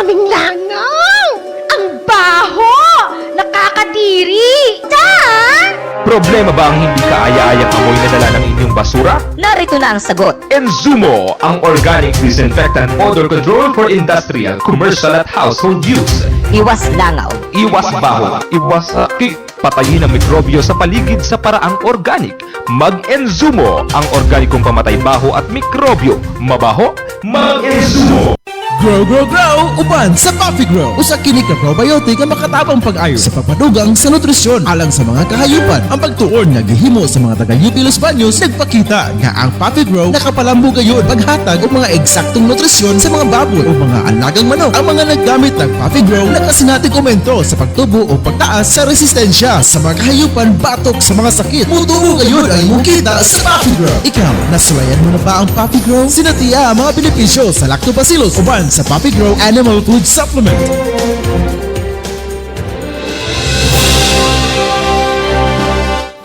kaming langaw! Ang baho! Nakakadiri! Problema ba ang hindi kaaya-ayang amoy na dala ng inyong basura? Narito na ang sagot. Enzumo, ang organic disinfectant odor control for industrial, commercial at household use. Iwas langaw. Iwas baho, iwas sakit. Patayin ang mikrobyo sa paligid sa paraang organic. Mag-Enzumo, ang organikong pamatay baho at mikrobyo. Mabaho? Mag-Enzumo! Grow, grow, grow! Uban sa Coffee Grow! Usa kini ka probiotic nga makatabang pag-ayo sa papadugang sa nutrisyon alang sa mga kahayupan. Ang pagtuon nga gihimo sa mga taga-UP Los Baños nagpakita nga ang Coffee Grow nakapalambo gayon paghatag og mga eksaktong nutrisyon sa mga baboy o mga alagang manok. Ang mga naggamit ng Coffee Grow nakasinati komento sa pagtubo o pagtaas sa resistensya sa mga kahayupan batok sa mga sakit. Mutuo gayon ang imong kita sa Coffee Grow. Ikaw, nasulayan mo na ba ang Coffee Grow? Sinatiya ang mga benepisyo sa lactobacillus uban sa Coffee Grow Animal Food Supplement.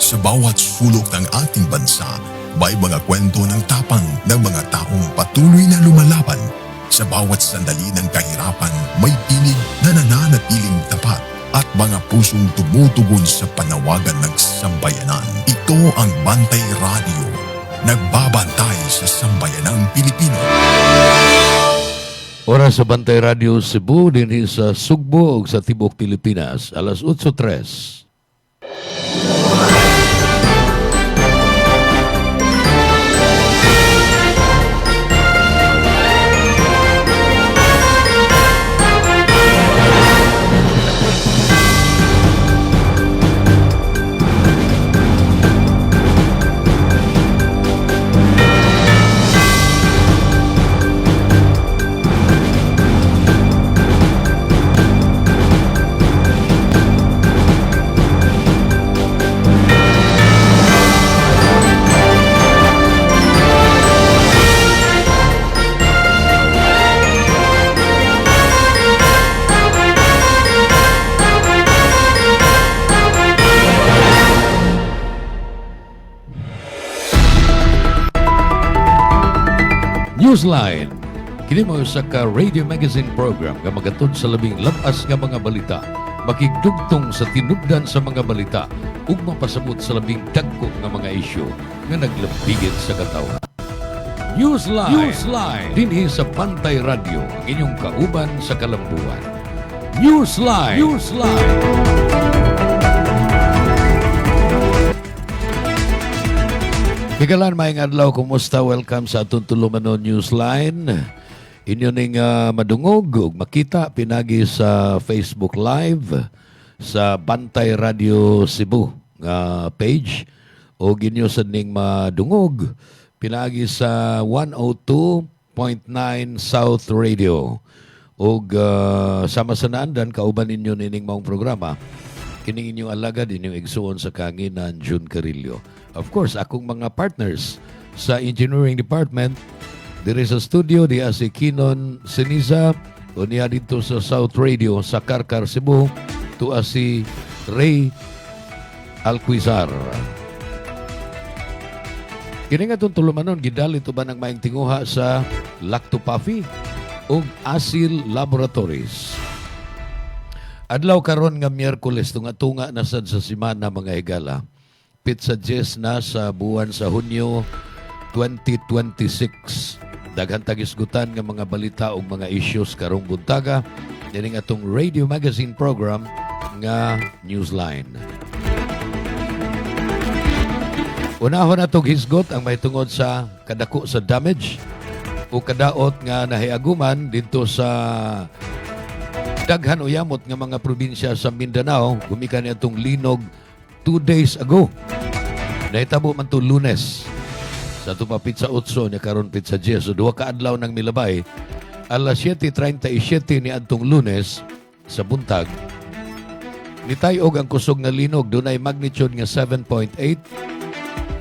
Sa bawat sulok ng ating bansa, may mga kwento ng tapang ng mga taong patuloy na lumalaban. Sa bawat sandali ng kahirapan, may tinig na nananatiling tapat at mga pusong tumutugon sa panawagan ng sambayanan. Ito ang Bantay Radio, nagbabantay sa sambayanang Pilipino. Oras sa Bantay Radio Cebu dinhi sa Sugbo ug sa Tibok Pilipinas alas 8:03. Newsline. Kini mo sa ka radio magazine program nga magatod sa labing labas nga mga balita, makigdugtong sa tinubdan sa mga balita ug mapasabot sa labing dagko nga mga isyu nga naglambigit sa katawhan. Newsline. Dinhi sa Bantay Radio, ang inyong kauban sa kalambuan. Newsline. Higalan, maayong adlaw, kumusta? Welcome sa atong Tulumanon Newsline. Inyo ning madungog ug makita pinagi sa Facebook Live sa Bantay Radio Cebu page o inyo sa ning madungog pinagi sa 102.9 South Radio ug sama sa naandan kauban ninyo nining maong programa kining inyong alagad inyong igsuon sa kanginan June Carillo. Of course, akong mga partners sa engineering department, diri sa studio, diya si Kinon Seniza, o niya dito sa South Radio, sa Karkar, Cebu, tuwa si Ray Alquizar. Kini nga itong tulumanon, gidal ito ba ng maing tinguha sa Lactopafi o Asil Laboratories. Adlaw karon nga Miyerkules, tunga-tunga na sad sa simana mga higala. Pizza Jess na sa buwan sa Hunyo 2026. Daghang tagisgutan nga mga balita o mga issues karong buntaga. Dining atong radio magazine program nga Newsline. Unahon atong hisgot ang may tungod sa kadako sa damage o kadaot nga nahiaguman dito sa daghan uyamot nga mga probinsya sa Mindanao. Gumikan atong linog 2 days ago. Nahitabo man to Lunes. Sa ito pa Pizza 8 niya karon Pizza 10. So 2 kaadlaw ng milabay. Alas 7:37 ni adtong Lunes sa buntag. Nitayog ang kusog nga linog. Doon ay magnitude nga 7.8.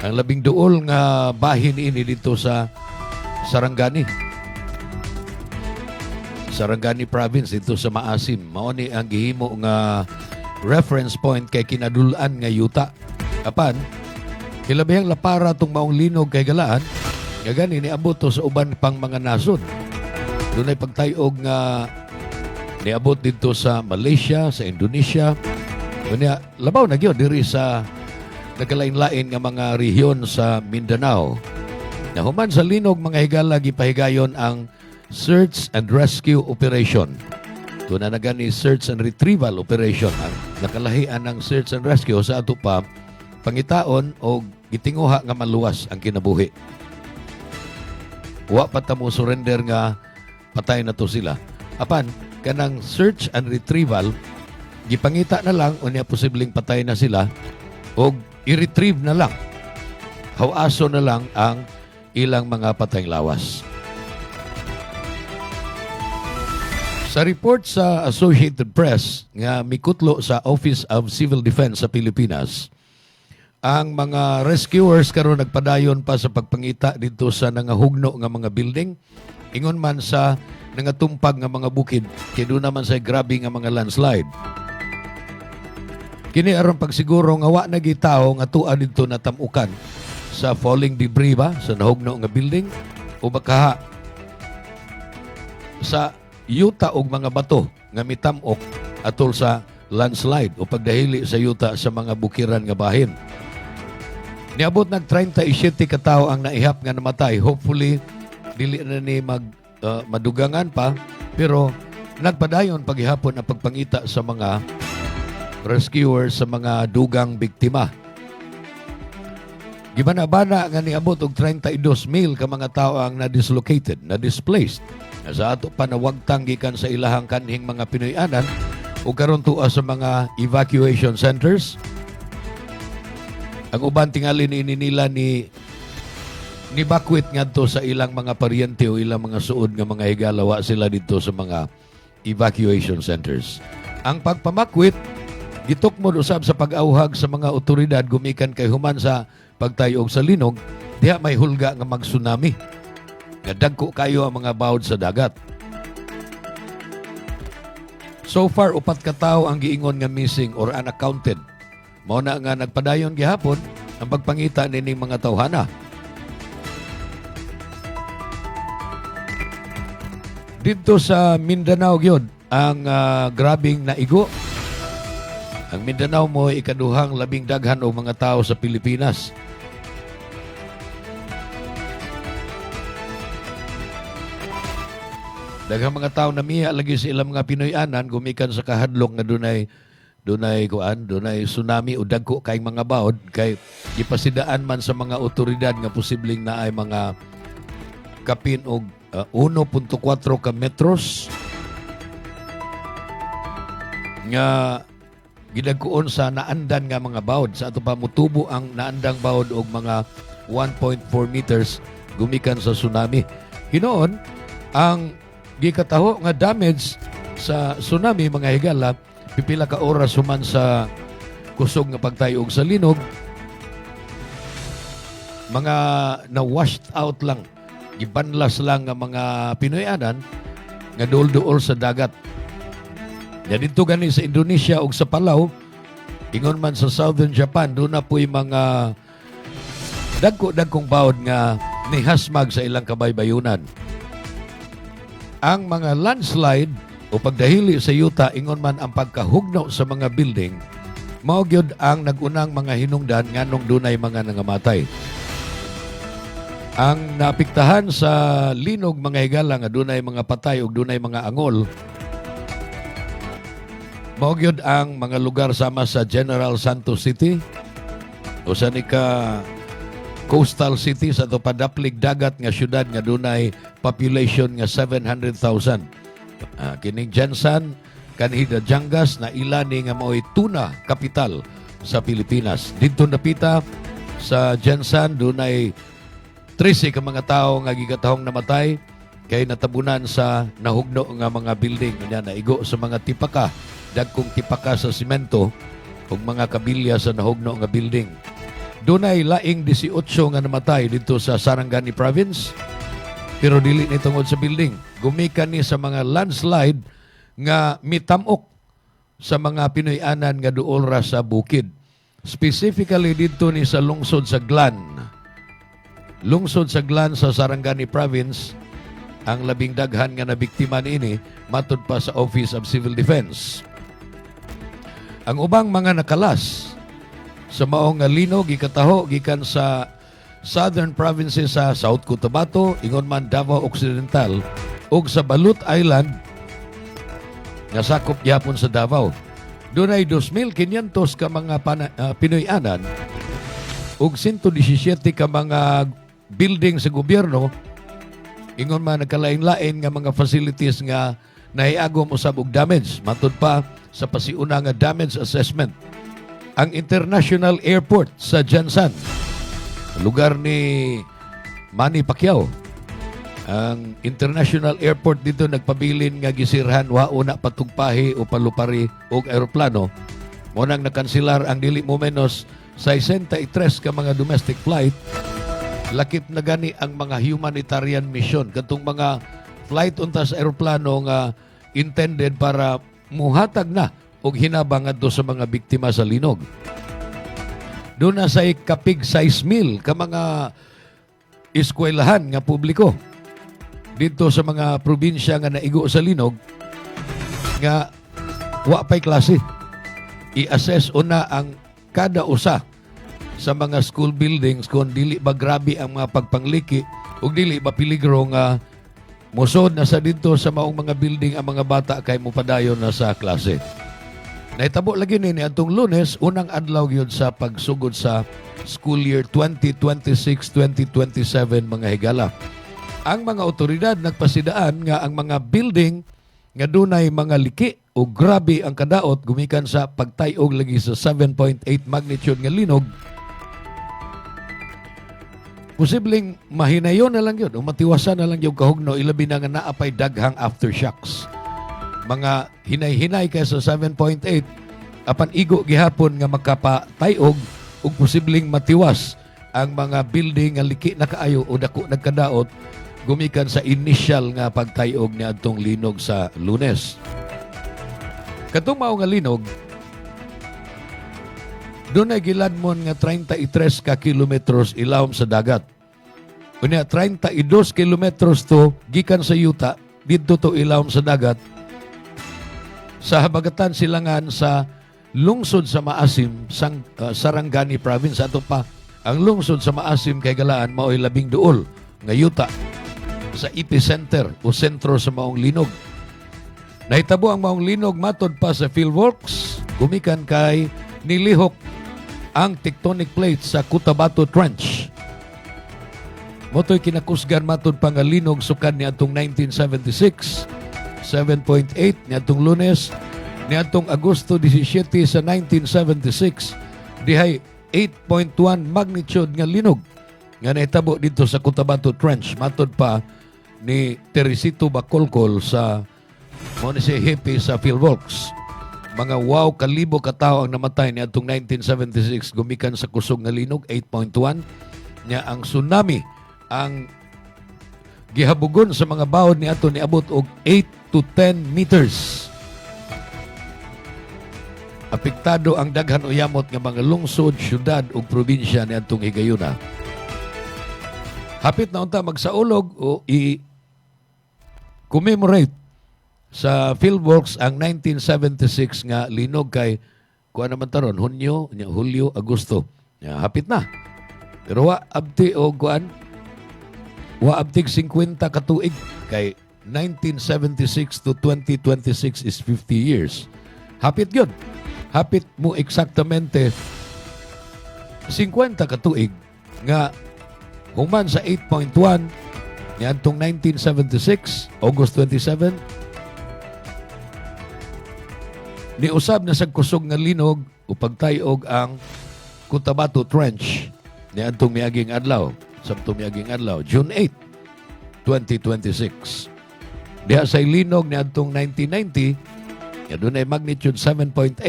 Ang labing duol nga bahin ini dito sa Sarangani. Sarangani Province dito sa Maasim. Mao ni ang gihimo nga reference point kay kinadulaan nga yuta. Apan, kilabihang lapara itong maong linog kay galaan, nga gani niabot to sa uban pang mga nasod. Doon ay pagtayog nga niabot dito sa Malaysia, sa Indonesia. Kunya labaw na gyud diri sa nagkalain-lain nga mga rehiyon sa Mindanao. Nahuman sa linog mga higala gipahigayon ang Search and Rescue Operation. Ito na nagani Search and Retrieval Operation. Ang nakalahian ng Search and Rescue sa ato pa pangitaon o gitinguha nga maluwas ang kinabuhi. Wa pa ta mo surrender nga patay na to sila. Apan kanang Search and Retrieval gipangita na lang unya posibleng patay na sila o i-retrieve na lang. Hawaso na lang ang ilang mga patayng lawas. Sa report sa Associated Press nga mikutlo sa Office of Civil Defense sa Pilipinas, ang mga rescuers karon nagpadayon pa sa pagpangita dito sa nangahugno nga mga building, ingon man sa nangatumpag nga mga bukid, kay doon naman sa grabe nga mga landslide. Kini aron pagsiguro nga wa na gitaw nga tuwa dito natamukan sa falling debris ba sa nahugno nga building o baka sa yuta og mga bato nga mitamok atol sa landslide o pagdahili sa yuta sa mga bukiran nga bahin. Niabot nag 37 ka tawo ang naihap nga namatay. Hopefully dili na ni madugangan pa, pero nagpadayon paghihapon ang pagpangita sa mga rescuers sa mga dugang biktima. Gibana-bana nga niabot og 32,000 ka mga tao ang na-dislocated, na-displaced. Sa ato pa nawagtang gikan sa ilahang kanhing mga Pinoyanan o karon tuwa sa mga evacuation centers. Ang uban tingali ni nila ni bakwit ngadto sa ilang mga paryente o ilang mga suod nga mga higalawa sila dito sa mga evacuation centers. Ang pagpamakwit gitukmod usab sa pag-auhag sa mga otoridad gumikan kay human sa pagtayo og sa linog, diha may hulga nga mag-tsunami. Nga dagko kayo ang mga bawod sa dagat. So far, 4 ka tawo ang giingon nga missing or unaccounted. Mao na nga nagpadayon gihapon ang pagpangita nining mga tawhana. Dito sa Mindanao gyud ang grabing naigo. Ang Mindanao mo ikaduhang labing daghan og mga tao sa Pilipinas. Daghang mga tao na miya lagi sa ilang mga Pinoyanan gumikan sa kahadlok nga dunay tsunami o dagko kay mga baod kay gipasidaan man sa mga otoridad nga posibleng na ay mga kapin og 1.4 ka metros nga gidagkuon sa naandan nga mga baod. Sa ato pa mutubo ang naandang baod og mga 1.4 meters gumikan sa tsunami. Hinoon, ang gikataho nga damage sa tsunami mga higala, pipila ka oras human sa kusog nga pagtayo og sa linog, mga na-washed out lang, gibanlas lang nga mga Pinoyanan nga duol-duol sa dagat. Ya dito gani sa Indonesia ug sa Palau, ingon man sa Southern Japan, doon na po'y mga dagko-dagkong bawod nga nihasmag sa ilang kabaybayunan. Ang mga landslide o pagdahili sa yuta, ingon man ang pagkahugno sa mga building, mao gyud ang nagunang mga hinungdan nganong dunay mga nangamatay. Ang napiktahan sa linog mga higala nga dunay mga patay ug dunay mga angol, mao gyud ang mga lugar sama sa General Santos City o sa nika coastal city sa ato padaplig dagat nga syudad nga dunay population nga 700,000. Kining Jensan kanhi Jangas na ilani nga mao'y tuna kapital sa Pilipinas. Dito napita sa Jensan dunay 13 ka mga tao nga gigatahong namatay kay natabunan sa nahugno nga mga building nga naigo sa mga tipaka, dagkong tipaka sa simento ug mga kabilya sa nahugno nga building. Dunay laing 18 nga namatay dito sa Sarangani Province, pero dili ni tungod sa building. Gumikan ni sa mga landslide nga mitamok sa mga Pinoyanan nga duol ra sa bukid. Specifically dito ni sa lungsod sa Glan. Lungsod sa Glan sa Sarangani Province, ang labing daghan nga nabiktima niini matud pa sa Office of Civil Defense. Ang ubang mga nakalas sa maong nga linog gikataho gikan sa southern provinces sa South Cotabato, ingon man Davao Occidental ug sa Balut Island nga sakop gyapon sa Davao. Dunay 2,500 ka mga Pinoy-anan ug 117 ka mga building sa gobyerno, ingon man nagkalain-lain nga mga facilities nga nahiagom usab og damage matud pa sa pasiuna nga damage assessment. Ang International Airport sa Jansan, lugar ni Manny Pacquiao, ang International Airport dito nagpabilin nga gisirhan wa una patugpahi o palupari og eroplano. Mo nang nakansilar ang dili mo menos 63 ka mga domestic flight. Lakip na gani ang mga humanitarian mission katong mga flight unta sa eroplano nga intended para muhatag na og hinabang adto sa mga biktima sa linog. Doon na sa kapig 6,000 ka mga eskwelahan nga publiko dito sa mga probinsya nga naigo sa linog nga wa pay klase. I-assess una ang kada usa sa mga school buildings kung dili ba grabe ang mga pagpangliki ug dili ba peligro nga musod na sa dito sa maong mga building ang mga bata kay mupadayon na sa klase. Naitabo lagi ni atong Lunes, unang adlaw gyud sa pagsugod sa school year 2026-2027 mga higala. Ang mga otoridad nagpasidaan nga ang mga building nga dunay mga liki o grabe ang kadaot gumikan sa pagtayog lagi sa 7.8 magnitude nga linog, posibleng mahinayon na lang yun o matiwasan na lang yung kahugno, ilabi na nga naapay daghang aftershocks. Mga hinay-hinay kaya sa 7.8, apan igo gihapon nga makapatayog o posibleng matiwas ang mga building nga liki na kaayo o dako nagkadaot gumikan sa initial nga pagtayog ni adtong linog sa Lunes. Katong mao nga linog, doon ay giladmon nga 33 ka kilometros ilawom sa dagat. Unya 32 kilometros to gikan sa yuta didto to ilawom sa dagat sa habagatan silangan sa lungsod sa Maasim Sarangani province. Ato pa ang lungsod sa Maasim kay Galaan mao'y 12 nga yuta sa epicenter o sentro sa maong linog. Nahitabo ang maong linog matod pa sa PhilWorks gumikan kay nilihok ang tectonic plates sa Cotabato Trench. Moto'y kinakusgan matod pa nga linog sukad ni atong 1976, 7.8 ni atong Lunes, ni atong Agosto 17 sa 1976, dihay 8.1 magnitude nga linog nga nahitabo dito sa Cotabato Trench matod pa ni Teresito Bacolcol sa Monese Hippie sa PhilWorks. Mga kalibo ka tao ang namatay ni atong 1976 gumikan sa kusog nga linog 8.1 nya. Ang tsunami ang gihabugon sa mga bawod ni ato niabot og 8 to 10 meters. Apektado ang daghan uyamot nga mga lungsod, syudad ug probinsya ni atong higayuna. Hapit na unta magsaulog o i-commemorate sa PhilWorks ang 1976 nga linog kay kuha naman taron Hunyo, Hulyo, Agosto. Hapit na. Pero wa abti o kuan wa abtig 50 ka tuig kay 1976 to 2026 is 50 years. Hapit yun. Hapit mo eksaktamente 50 ka tuig nga human sa 8.1 niadtong 1976 August 27 niusab na sa kusog nga linog o pagtayog ang Cotabato Trench niadtong miaging adlaw, sabtong miaging adlaw, June 8, 2026. Diha sa linog niadtong 1990, nga doon ay magnitude 7.8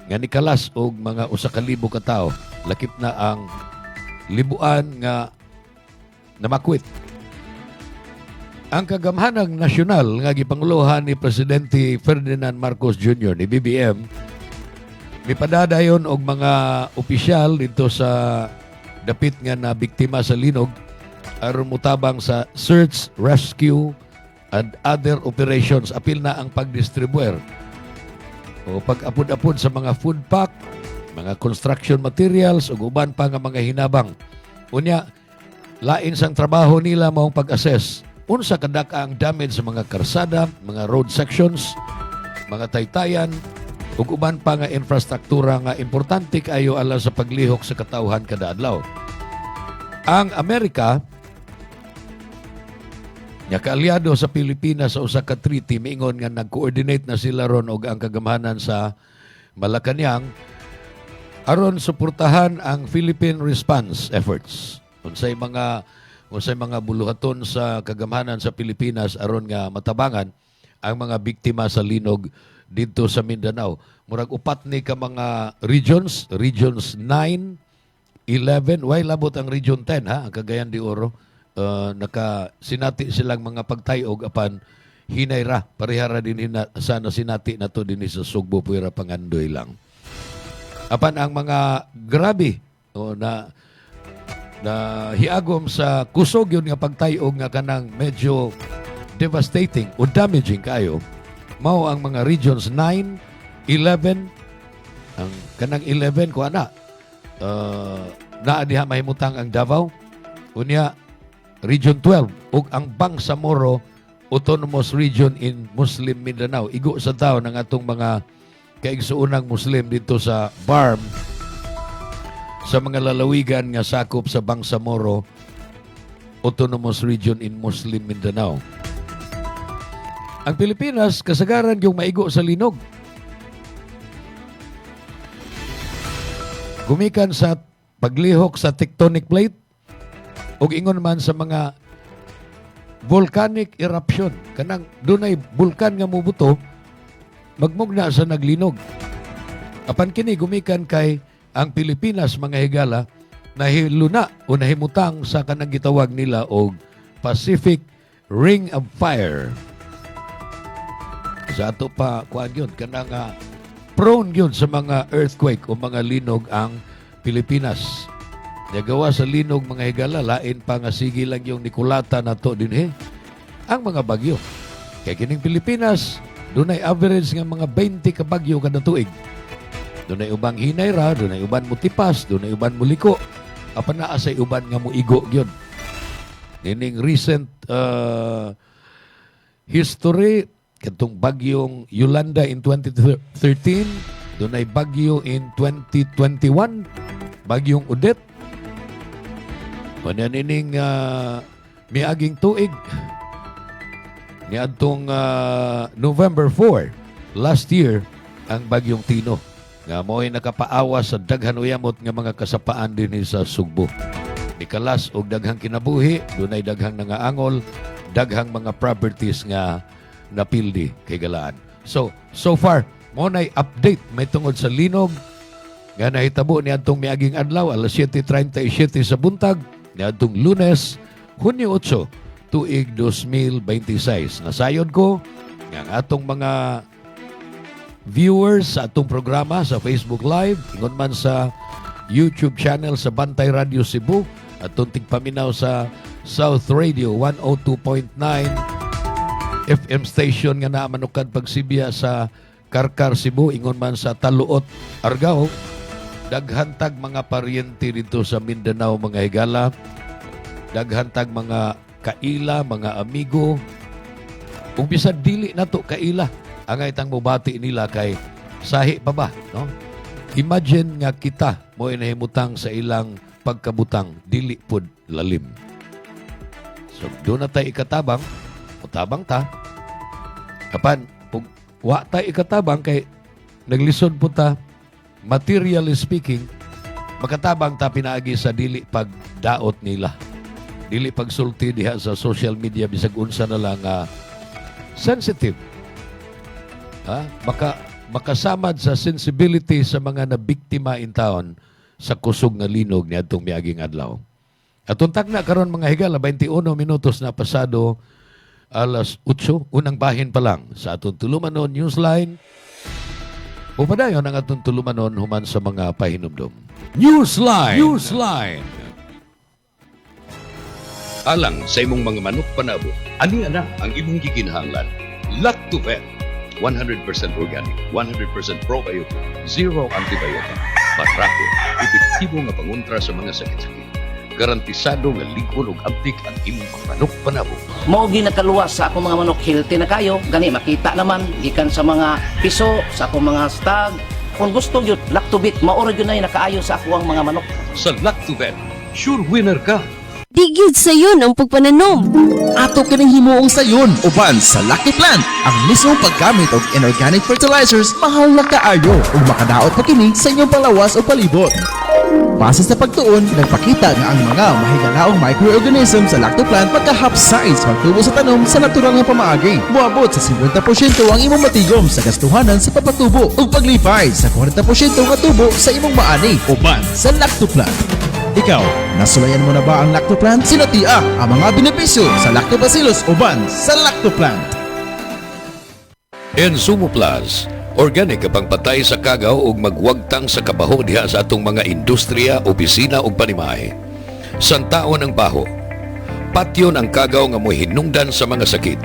nga nikalas og mga 1,000 ka tawo. Lakip na ang libuan nga namakwit. Ang kagamhanang nasyonal nga gipanguluhan ni Presidente Ferdinand Marcos Jr. ni BBM mipadadayon og mga opisyal dito sa dapit nga na biktima sa linog aron mutabang sa search, rescue, and other operations. Apil na ang pagdistribuer o pag-apod-apod sa mga food pack, mga construction materials, ug uban pa nga mga hinabang. Unya, lain sang trabaho nila maong pag-assess. Unsa kadaka ang damage sa mga karsada, mga road sections, mga taytayan, ug uban pa nga infrastruktura nga importante kayo alang sa paglihok sa katawhan kada adlaw. Ang Amerika nya kaalyado sa Pilipinas sa usa ka treaty miingon nga nag-coordinate na sila ron og ang kagamahanan sa Malacañang aron suportahan ang Philippine response efforts. Unsay mga buluhaton sa kagamahanan sa Pilipinas aron nga matabangan ang mga biktima sa linog dito sa Mindanao. Murag upat ni ka mga regions 9, 11, why labot ang Region 10 ha, ang Cagayan de Oro. Nakasinati silang mga pagtayog apan hinay ra parehara din sana sinati nato din sa Sugbo puwera Pangandoy lang. Apan ang mga grabe na hiagom sa kusog yun nga pagtayog nga kanang medyo devastating o damaging kayo mao ang mga regions 9, 11, ang kanang 11 ko ana naa diha mahimutang ang Davao, unya Region 12 ug ang Bangsamoro Autonomous Region in Muslim Mindanao. Igo sa taon ng atong mga kaigsuunang Muslim dito sa BARM sa mga lalawigan nga sakop sa Bangsamoro Autonomous Region in Muslim Mindanao. Ang Pilipinas kasagaran yung maigo sa linog. Gumikan sa paglihok sa tectonic plate ug ingon man sa mga volcanic eruption. Kanang dunay bulkan nga mubuto, magmugna sa naglinog. Apan kini gumikan kay ang Pilipinas mga higala nahiluna o nahimutang sa kanang gitawag nila og Pacific Ring of Fire. Sa ato pa kuan yun, kanang prone yun sa mga earthquake o mga linog ang Pilipinas. Nagawa sa linog mga higala, lain pa nga sige lang yung Nicolata na to din ang mga bagyo. Kaya kining Pilipinas, dunay average nga mga 20 ka bagyo kada tuig. Dunay ubang hinay ra, dunay uban mo tipas, dunay uban mo liko. Apan naa say uban nga mo igo gyud. Nining recent history katong bagyong Yolanda in 2013, dunay bagyo in 2021, bagyong Odette. Nining miaging tuig niadtong November 4 last year ang bagyong Tino nga mo'y nakapaawa sa daghan uyamot nga mga kasapaan din sa Sugbo. Nikalas og daghang kinabuhi, dunay daghang nangaangol, daghang mga properties nga napildi kay galaan. So far mo nay update may tungod sa linog nga nahitabo niadtong miaging adlaw alas 7:37 sa buntag niadtong Lunes, Hunyo 8, tuig 2026. Nasayod ko ng atong mga viewers sa atong programa sa Facebook Live, ingon man sa YouTube channel sa Bantay Radio Cebu, at tigpaminaw sa South Radio 102.9 FM station nga naamanukad pagsibya sa Karkar Cebu, ingon man sa Taluot, Argao. Daghantag mga paryente dito sa Mindanao mga higala. Daghantag mga kaila, mga amigo. Kung bisa dili na to kaila, ang itang mubati nila kay sahi pa ba, no? Imagine nga kita mo inahimutang sa ilang pagkabutang, dili pud lalim. So, doon na tayo ikatabang, utabang ta. Kapan, kung wa tayo ikatabang kay naglisod po ta, materially speaking, makatabang ta pinaagi sa dili pagdaot nila. Dili pagsulti diha sa social media bisag unsa na lang sensitive. Makasamad sa sensibility sa mga nabiktima in town sa kusog nga linog niadtong miaging adlaw. At untag na karon mga higala 21 minutos na pasado alas 8, unang bahin pa lang sa atong tulumanon Newsline. Upadayon ang atong tulumanon human sa mga pahinumdom. Newsline. alang sa imong mga manok panabo. Ani ana ang imong gikinahanglan. Lactovet, 100% organic, 100% probiotic, zero antibiotic, parako, epektibo nga pangontra sa mga sakit-sakit. Garantisado nga ligon ug abtik ang imong manok panabo. Mao ginakaluwas sa akong mga manok, healthy na kayo, gani makita naman gikan sa mga piso, sa akong mga stag. Kung gusto gyud Lactobit, maura gyud na nakaayo sa ako ang mga manok. Sa Lactovet, sure winner ka. Di gyud sayon ang pagpananom. Ato kining himuong sayon uban sa Lucky Plant. Ang mismong paggamit og inorganic fertilizers mahal na kaayo ug makadaot pa kini sa inyong palawas o palibot. Base sa pagtuon, nagpakita nga ang mga mahigalaong microorganism sa lactoplant magka-half-size pagtubo sa tanom sa natural nga pamaagi. Muabot sa 50% ang imong matigom sa gastuhanan sa papatubo ug paglipay sa 40% nga tubo sa imong maani uban sa lactoplant. Ikaw, nasulayan mo na ba ang lactoplant? Sinatia ang mga benepisyo sa lactobacillus uban sa lactoplant. Ensumo Plus, organic kapang patay sa kagaw ug magwagtang sa kabaho diha sa atong mga industriya, opisina ug panimahe. Santaon ang baho. Patyon ang kagaw nga mo'y hinungdan sa mga sakit.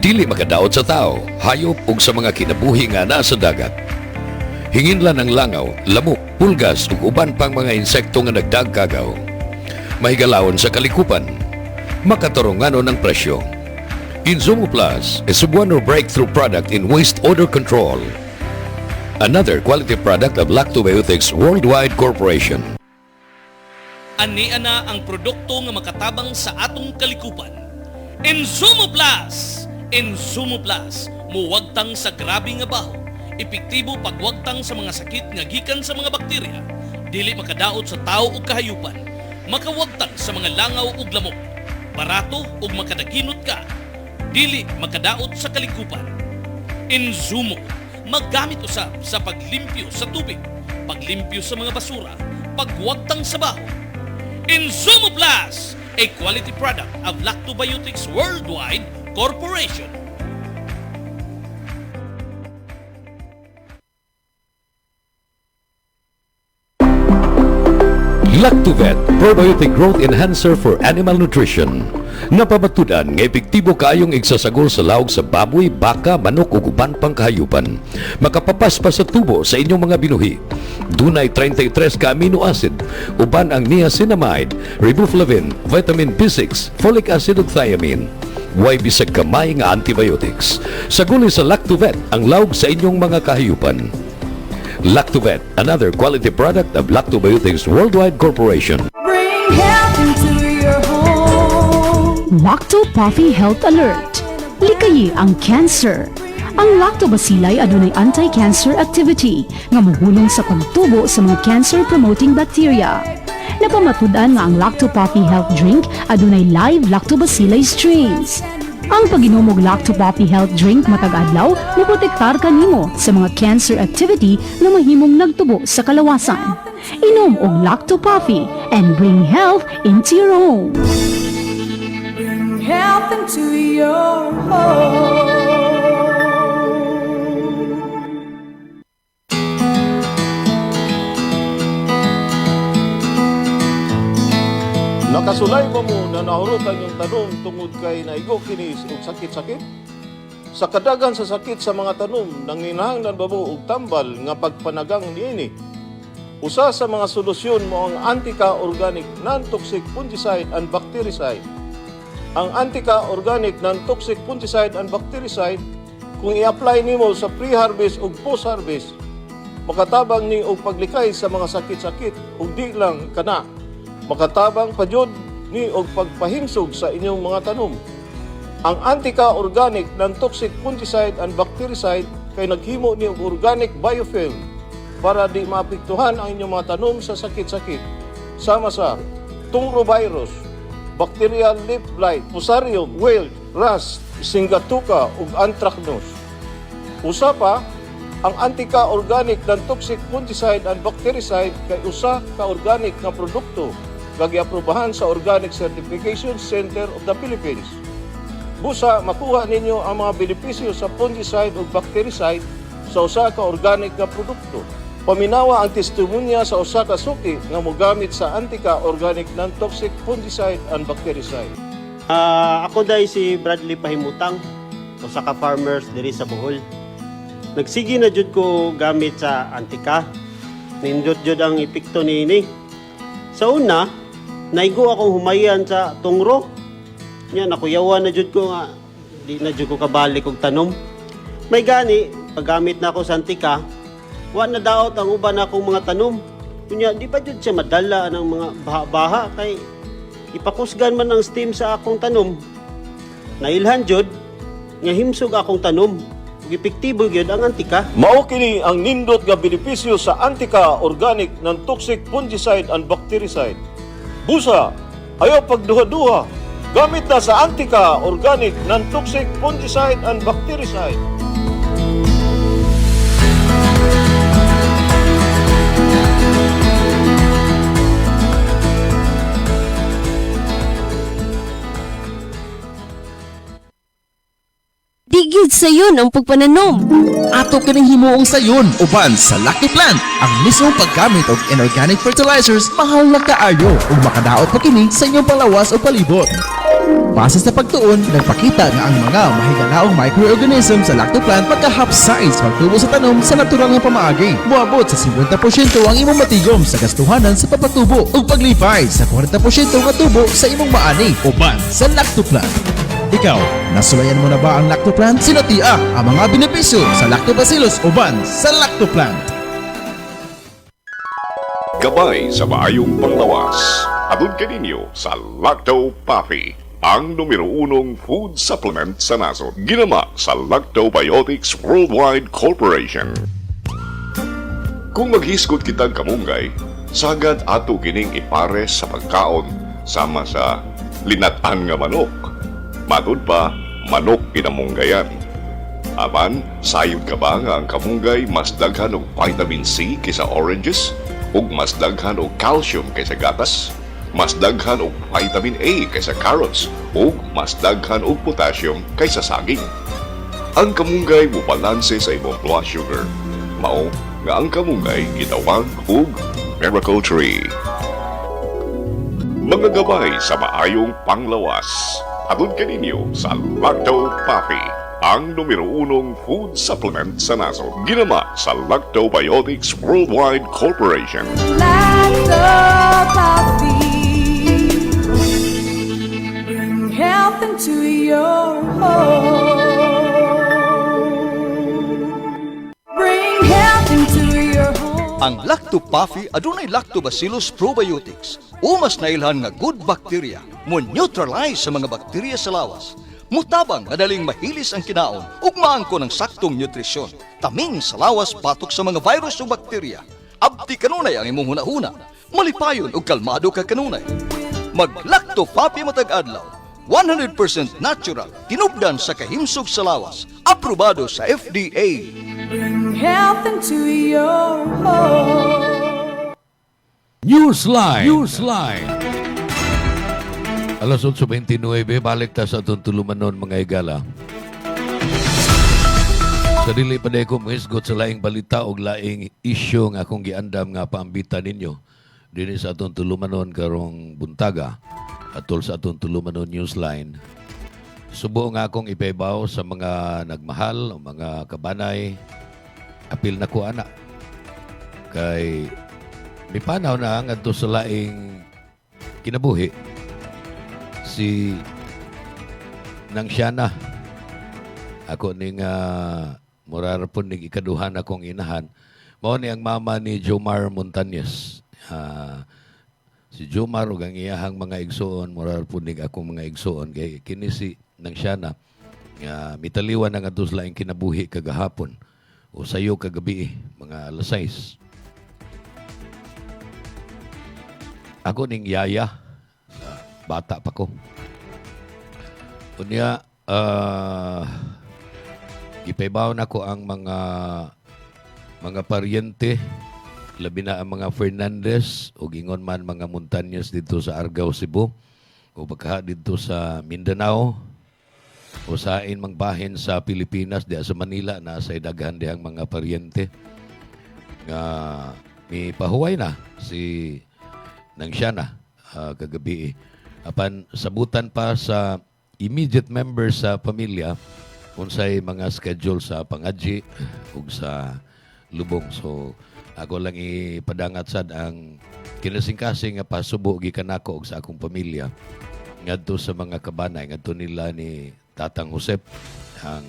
Dili makadaot sa tao, hayop ug sa mga kinabuhi nga naa sa dagat. Hinginlan ang langaw, lamok, pulgas ug uban pang mga insekto nga nagdagkagaw. Mahigalawon sa kalikupan, makatoronganon ng presyo. Insumo Plus is a one breakthrough product in waste odor control. Another quality product of Lactobiotics Worldwide Corporation. Ani ana ang produkto nga makatabang sa atong kalikupan. Insumo Plus! Insumo Plus, muwagtang sa grabe nga baho. Epektibo pagwagtang sa mga sakit nga gikan sa mga bakterya. Dili makadaot sa tao ug kahayupan. Makawagtang sa mga langaw ug lamok. Barato ug makadaginot ka. Dili makadaot sa kalikupan. Insumo, maggamit usab sa paglimpyo sa tubig, paglimpyo sa mga basura, pagwagtang sa baho. Insumo Plus, a quality product of Lactobiotics Worldwide Corporation. Lactovet, probiotic growth enhancer for animal nutrition. Napabatudan nga epektibo kaayong igsasagol sa lawog sa baboy, baka, manok ug uban pang kahayupan. Makapapas pa sa tubo sa inyong mga binuhi. Dunay 33 ka amino acid, uban ang niacinamide, riboflavin, vitamin B6, folic acid ug thiamine. Way bisag kamay nga antibiotics. Saguli sa Lactovet ang lawog sa inyong mga kahayupan. Lactovet, another quality product of Lactobiotics Worldwide Corporation. Bring health into your home. Lacto Puffy Health Alert. Likayi ang cancer. Ang lactobacilli adunay anti-cancer activity nga mohulong sa pagtubo sa mga cancer-promoting bacteria. Napamatudan nga ang Lacto Puffy Health Drink adunay live lactobacilli strains. Ang pag-inom og Lacto Puffy Health Drink matag adlaw moprotektar kanimo sa mga cancer activity na mahimong nagtubo sa kalawasan. Inom og Lacto Puffy and bring health into your home. Bring health into your home. Nakasulay ba mo na nahurutan yung tanong tungod kay naigo kinis og sakit-sakit? Sa kadagan sa sakit sa mga tanom, nanginahanglan ba mo og tambal nga pagpanagang niini? Usa sa mga solusyon mo ang anti-organic non-toxic fungicide and bactericide. Ang anti-organic non-toxic fungicide and bactericide, kung i-apply nimo sa pre-harvest ug post-harvest, makatabang ni og paglikay sa mga sakit-sakit ug di lang kana. Makatabang pa jud ni og pagpahinsog sa inyong mga tanom. Ang anti-organic non-toxic fungicide and bactericide kay naghimo ni og organic biofilm para di maapektuhan ang inyong mga tanom sa sakit-sakit. Sama sa tungrovirus, bacterial leaf blight, fusarium, wilt, rust, singatuka ug anthracnose. Usa pa, ang anti-organic non-toxic fungicide and bactericide kay usa ka organic nga produkto gagiaprobahan sa Organic Certification Center of the Philippines. Busa, makuha ninyo ang mga benepisyo sa fungicide o bactericide sa usa ka organic nga produkto. Paminawa ang testimonya sa usa ka suki nga mogamit sa Antica Organic Non-Toxic Fungicide and Bactericide. Ako dahil si Bradley Pahimutang, usa ka farmers diri sa Bohol. Nagsigi na jud ko gamit sa Antica. Nindot jud ang epekto niini. Sa una, naigo akong humayan sa tungro. Nya nakuyawan na jud ko nga di na jud ko kabalik og tanom. May gani paggamit na ako sa Antica, wa na daot ang uban akong mga tanom. Kunya di pa jud siya madala ng mga baha-baha kay ipakusgan man ang steam sa akong tanom. Nailhan jud nga himsog akong tanom. Ug epektibo gyud ang Antica. Mao kini ang nindot nga benepisyo sa Antica Organic Non-Toxic Fungicide and Bactericide. Busa, ayaw pagduha-duha. Gamit na sa Antica Organic Non-Toxic Fungicide and Bactericide. Digid sayon ang pagpananom. Ato kining himuong sayon uban sa Lucky Plant. Ang mismong paggamit og inorganic fertilizers mahal na kaayo ug makadaot pa kini sa inyong palawas o palibot. Base sa pagtuon, nagpakita nga ang mga mahigalaong microorganism sa lactoplant magka-half-size pagtubo sa tanom sa natural nga pamaagi. Muabot sa 50% ang imong matigom sa gastuhanan sa papatubo ug paglipay sa 40% nga tubo sa imong maani uban sa lactoplant. Ikaw, nasulayan mo na ba ang lactoplant? Sinatia ang mga benepisyo sa lactobacillus uban sa lactoplant. Gabay sa maayong panglawas. Atun kaninyo sa Lacto Puffy, ang numero 1 food supplement sa nasod. Ginama sa Lactobiotics Worldwide Corporation. Kung maghisgot kitang kamunggay, sagad ato kining ipares sa pagkaon sama sa linatan nga manok. Matod pa, manok pinamunggayan. Aman, sayod ka ba nga ang kamunggay mas daghan og vitamin C kaysa oranges? Ug mas daghan og calcium kaysa gatas? Mas daghan og vitamin A kaysa carrots? Ug mas daghan og potassium kaysa saging? Ang kamunggay mo balanse sa imong blood sugar. Mao nga ang kamunggay gitawag og miracle tree. Mga gabay sa maayong panglawas. Atun kaninyo sa Lacto Puffy, ang numero 1 food supplement sa nasod. Ginama sa Lactobiotics Worldwide Corporation. Lacto Puffy, bring health into your home. Bring health into your home. Ang Lacto Puffy adunay Lactobacillus probiotics. Umas na ilhan nga good bacteria mo neutralize sa mga bakterya sa lawas. Mutabang madaling mahilis ang kinaon ug maangko ng saktong nutrisyon. Taming sa lawas batok sa mga virus o bakterya. Abti kanunay ang imong hunahuna. Malipayon ug kalmado ka kanunay. Mag Lacto Puffy matag adlaw. 100% natural, tinubdan sa kahimsog sa lawas. Aprobado sa FDA. Bring health into your home. Newsline. Alas 8:29, balik ta sa atong tulumanon mga igala. Sa dili pa ko muhisgot sa laing balita o laing isyu nga akong giandam nga paambitan ninyo dinhi sa atong tulumanon karong buntaga atol sa atong tulumanon Newsline. Subo nga akong ipaybaw sa mga nagmahal o mga kabanay. Apil na ko ana. Kay may panaw na ngadto sa laing kinabuhi si nang siya na ako ning murar po ning ikaduhan akong inahan mao ni ang mama ni Jomar Montañez. Si Jomar ug ang iyahang mga igsoon murar po ning akong mga igsoon kay kini si nang siya na mitaliwan na ngadto sa laing kinabuhi kagahapon o sayo kagabi mga alas 6. Ako ning yaya bata pa ko. Unya, ipaybaw na ko ang mga paryente, labi na ang mga Fernandez, o gingon man mga Montañez dito sa Argao, Cebu, o baka dito sa Mindanao, o sain mang bahin sa Pilipinas, diya sa Manila, nasa idaghan diyang mga paryente. nga may pahuway na si nang siya na kagabi. Apan sabutan pa sa immediate members sa pamilya unsay mga schedule sa pangadji ug sa lubong. So ako lang ipadangat sad ang kinasingkasing nga pasubo gikan nako og sa akong pamilya ngadto sa mga kabanay ngadto nila ni Tatang Josep ang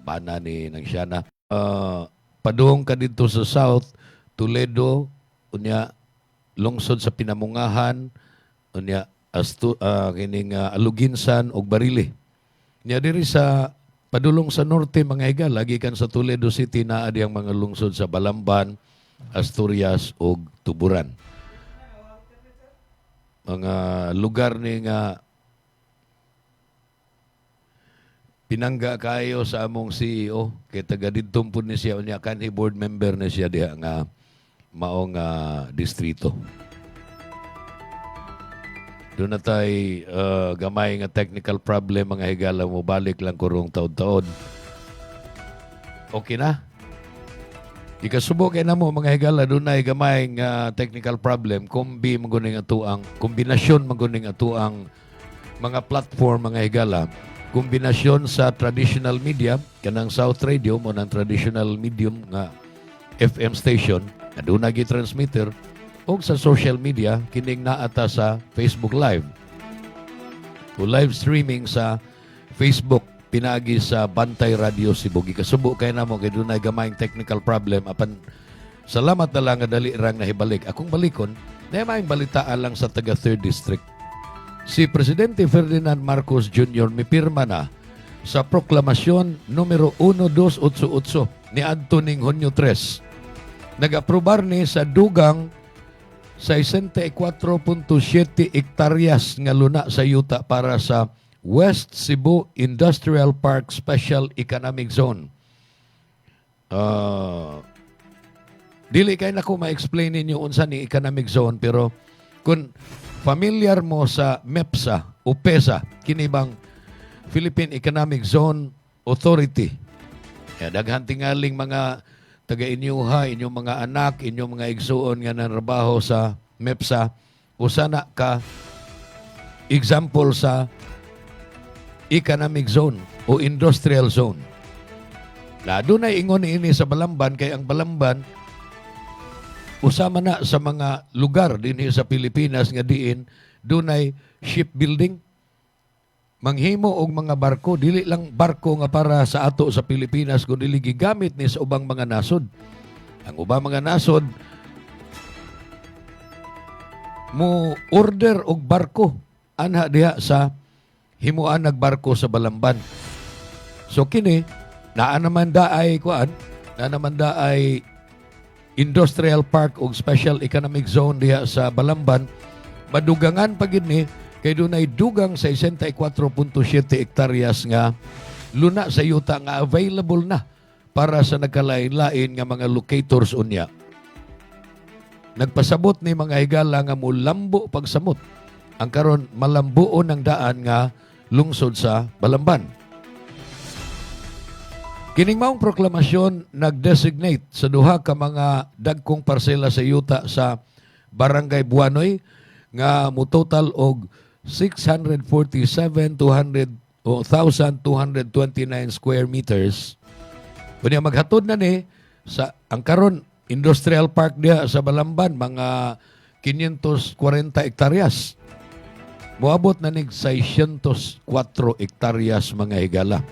bana ni nang siya na. Padung ka dito sa South Toledo unya lungsod sa Pinamungahan unya kining Aluginsan og Barili. Nya diri sa padulong sa norte mga higala gikan sa Toledo City naa diyang mga lungsod sa Balamban, Asturias ug Tuburan. Mga lugar ni nga pinangga kayo sa among CEO kay taga didtong pud ni siya unya kanhi board member na siya diha nga maong distrito. Doon na tayo gamay nga technical problem mga higala mo balik lang kurong taod-taod. Okay na? Ikasubo kay na mo mga higala doon na gamay nga technical problem kombinasyon maguning atuang mga platform mga higala. Kombinasyon sa traditional media kanang South Radio mo ng traditional medium nga FM station na doon na gi-transmitter o sa social media, kining naata sa Facebook Live. O live streaming sa Facebook, pinagi sa Bantay Radio Cebu. Gikasubo kayo na mo, kaya doon ay gamayang technical problem. Apan, salamat na lang nga dali rang nahibalik. Akong balikon, na may balitaan lang sa taga 3rd District. Si Presidente Ferdinand Marcos Jr. mipirma na sa proklamasyon numero 1288 ni Antoning Hunyo 3. Nag-aprobar ni sa dugang 64.7 hektaryas nga luna sa yuta para sa West Cebu Industrial Park Special Economic Zone. Dili kay nako ma-explain ninyo unsa ni economic zone pero kung familiar mo sa MEPSA o PESA kini bang Philippine Economic Zone Authority. Daghan tingaling mga taga-inyuha, inyong mga anak, inyong mga igsuon nga nanrabaho sa MEPSA, usana ka example sa economic zone o industrial zone. Na doon ay ingon ini sa Balamban, kay ang Balamban, usama na sa mga lugar din sa Pilipinas nga diin, doon ay shipbuilding, manghimo og mga barko, dili lang barko nga para sa ato sa Pilipinas kundi dili gigamit ni sa ubang mga nasod. Ang ubang mga nasod mo order og barko anha diha sa himuan nagbarko sa Balamban. So kini naa naman daay industrial park og special economic zone diha sa Balamban. Madugangan pa gid ni kay doon ay dugang 64.7 hektaryas nga luna sa yuta nga available na para sa nagkalain-lain nga mga locators unya. Nagpasabot ni mga higala nga mulambo pagsamot. Ang karon malambuon ng daan nga lungsod sa Balamban. Kining maong proklamasyon nag-designate sa duha ka mga dagkong parsela sa yuta sa Barangay Buanoy nga mo total og 647,229 square meters. Kunya maghatod na ni sa ang karon industrial park dia sa Balamban mga 540 hektaryas. Moabot na nig 604 hektaryas mga higala.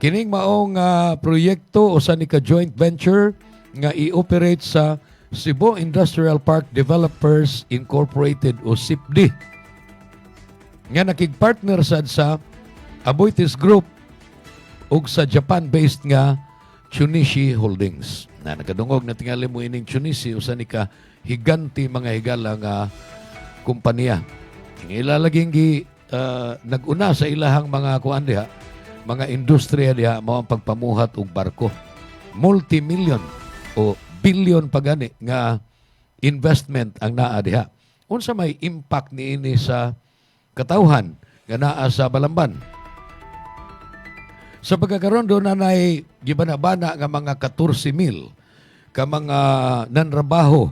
Kining maong proyekto o sa ni ka joint venture nga i-operate sa Cebu Industrial Park Developers Incorporated o CIPD. Nga nakig-partner sad sa Aboitiz Group ug sa Japan-based nga Chunishi Holdings. Na nakadungog na tingali mo ining Chunishi usa ni ka higanti mga higala nga kompanya. Ilalaging nag-una sa ilahang mga kuan diha, mga industriya diha mao ang pagpamuhat og barko. Multi-million o billion pagani nga investment ang naa diha. Unsa may impact niini sa katawhan nga naa sa Balamban? Sa pagkakaroon doon na nay gibanabana nga mga 14,000 ka mga nanrabaho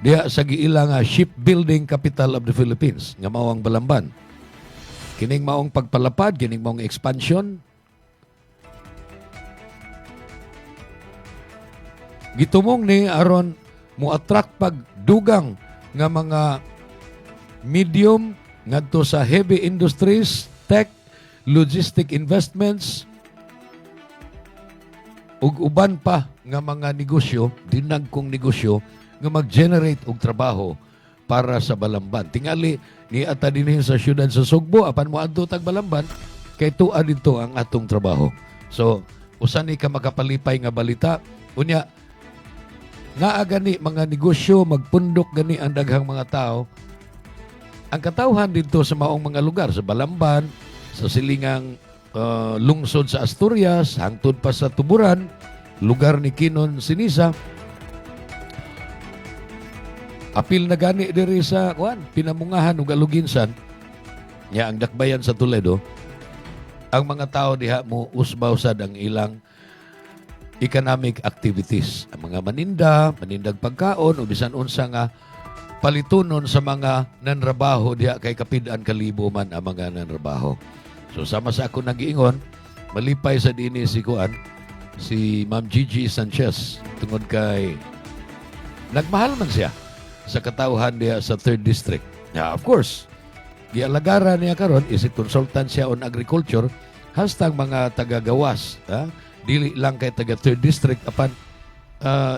diya sa giila nga shipbuilding capital of the Philippines nga mao ang Balamban. Kining maong pagpalapad, kining maong expansion. Gitumong ni aron mo attract pagdugang nga mga medium ngadto sa heavy industries, tech, logistic investments ug uban pa nga mga negosyo, dinagkong negosyo nga mag-generate og trabaho para sa Balamban. Tingali ni ata dinhi sa syudad sa Sugbo apan mo adto tag Balamban kay tuwa dito ang atong trabaho. So usa ni ka makapalipay nga balita unya nga gani mga negosyo magpundok gani ang daghang mga tao. Ang katawhan dito sa maong mga lugar sa Balamban, sa silingang lungsod sa Asturias, hangtod pa sa Tuburan, lugar ni Kinon Sinisa. Apil na gani diri sa pinamungahan ug aluginsan nya ang dakbayan sa Toledo. Ang mga tao diha mo usbaw sad ang ilang economic activities. Ang mga manindag pagkaon o bisan unsa nga palitunon sa mga nanrabaho diha kay kapid-an kalibo man ang mga nanrabaho. So sama sa ako nag-iingon, malipay sa dinhi si Ma'am Gigi Sanchez tungod kay nagmahal man siya sa katawhan diha sa 3rd District. Yeah, of course, gialagara niya karon isip consultant siya on agriculture, hastang mga taga-gawas. Dili lang kay taga 3rd District apan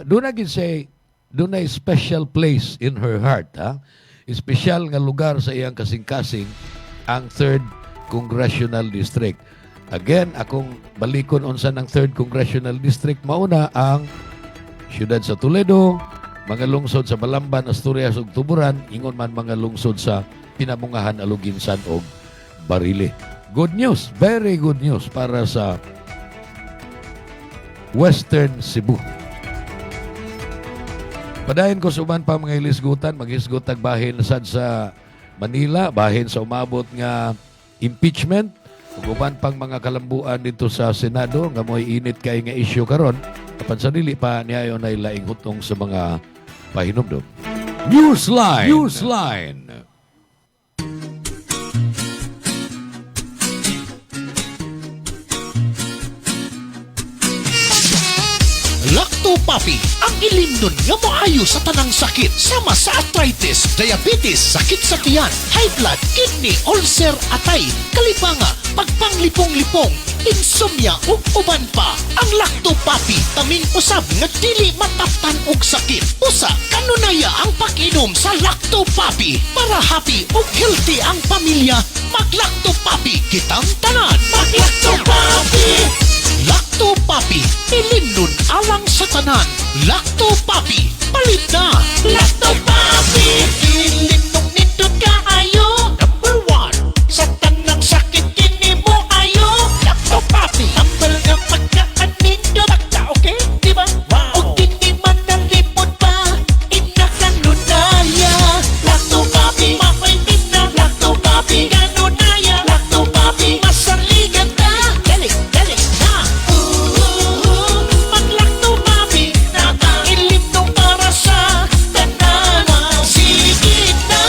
doon na gid siya doon ay special place in her heart. Espesyal nga lugar sa iyang kasing-kasing ang 3rd Congressional District. Again, akong balikon unsa ng 3rd Congressional District, mauna ang siyudad sa Toledo, mga lungsod sa Balamban, Asturias ug Tuburan, ingon man mga lungsod sa Pinamungahan, Aluginsan ug Barile. Good news, very good news para sa Western Cebu. Padayon ko suman pa mga ilisgutan, maghisgot tag bahin sad sa Manila, bahin sa umabot nga impeachment, ug uban pang mga kalambuan dito sa Senado nga moy init kay nga issue karon. Apan sa dili pa niayo na laing hutong sa mga pahinumdom. Newsline. Lacto Papi, ang ilimnon nga maayo sa tanang sakit sama sa arthritis, diabetes, sakit sa tiyan, high blood, kidney, ulcer, atay, kalipanga, pagpanglipong-lipong, insomnia ug uban pa. Ang Lacto Papi kaming usab nga dili mataptan og sakit. Usa kanunaya ang pag-inom sa Lacto Papi para happy ug healthy ang pamilya. Mag-Lacto Papi kitang tanan. Mag-Lacto Papi. Lacto Papi, ilimnon alang sa tanan. Lacto Papi, palit na. Lacto Papi, ilimnon nindot kaayo. Number 1, sa tanang sakit kini mo ayo. Lacto Papi, tambal nga pagkaan nindot. Takta, okay? Diba? Wow. O kini man nalipod pa, inakanunaya. Lacto Papi, mapay na. Lacto Papi, kanunaya. Lacto Papi, masaligan na. Dali na. Mag-Lacto Papi, ilimnon para sa tanan. Sige na,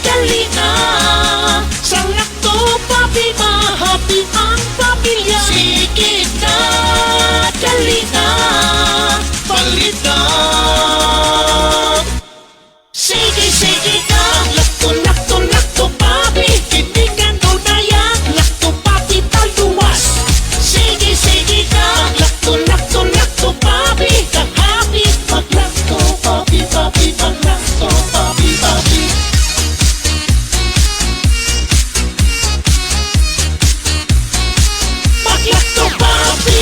dali na. Sa Lacto Papi, mahappy ang pamilya. Sige na, dali na. Palit na. Sige na. Lacto Papi, hindi ka nunaya. Lacto Papi, taluwas. Sige na. Lacto Papi, ka-happy. Mag-Lacto Papi, mag-Lacto Papi. Mag-Lacto Papi.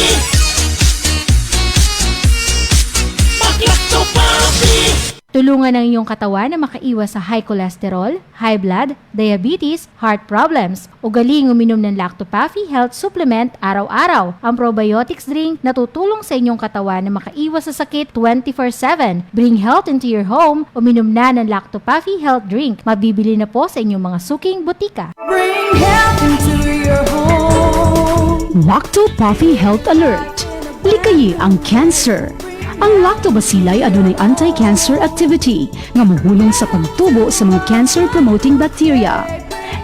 Mag-Lacto Papi. Tulungan ang iyong katawan na makaiwas sa high cholesterol, high blood, diabetes, heart problems. Ugaling uminom ng Lacto Papi Health Supplement araw-araw. Ang probiotics drink na tutulong sa inyong katawan na makaiwas sa sakit 24/7. Bring health into your home. Uminom na ng Lacto Papi Health Drink. Mabibili na po sa inyong mga suking butika. Bring health into your home. Lacto Papi Health Alert. Likayi ang cancer. Ang lactobacilli adunay anti-cancer activity nga mohulong sa pagtubo sa mga cancer-promoting bacteria.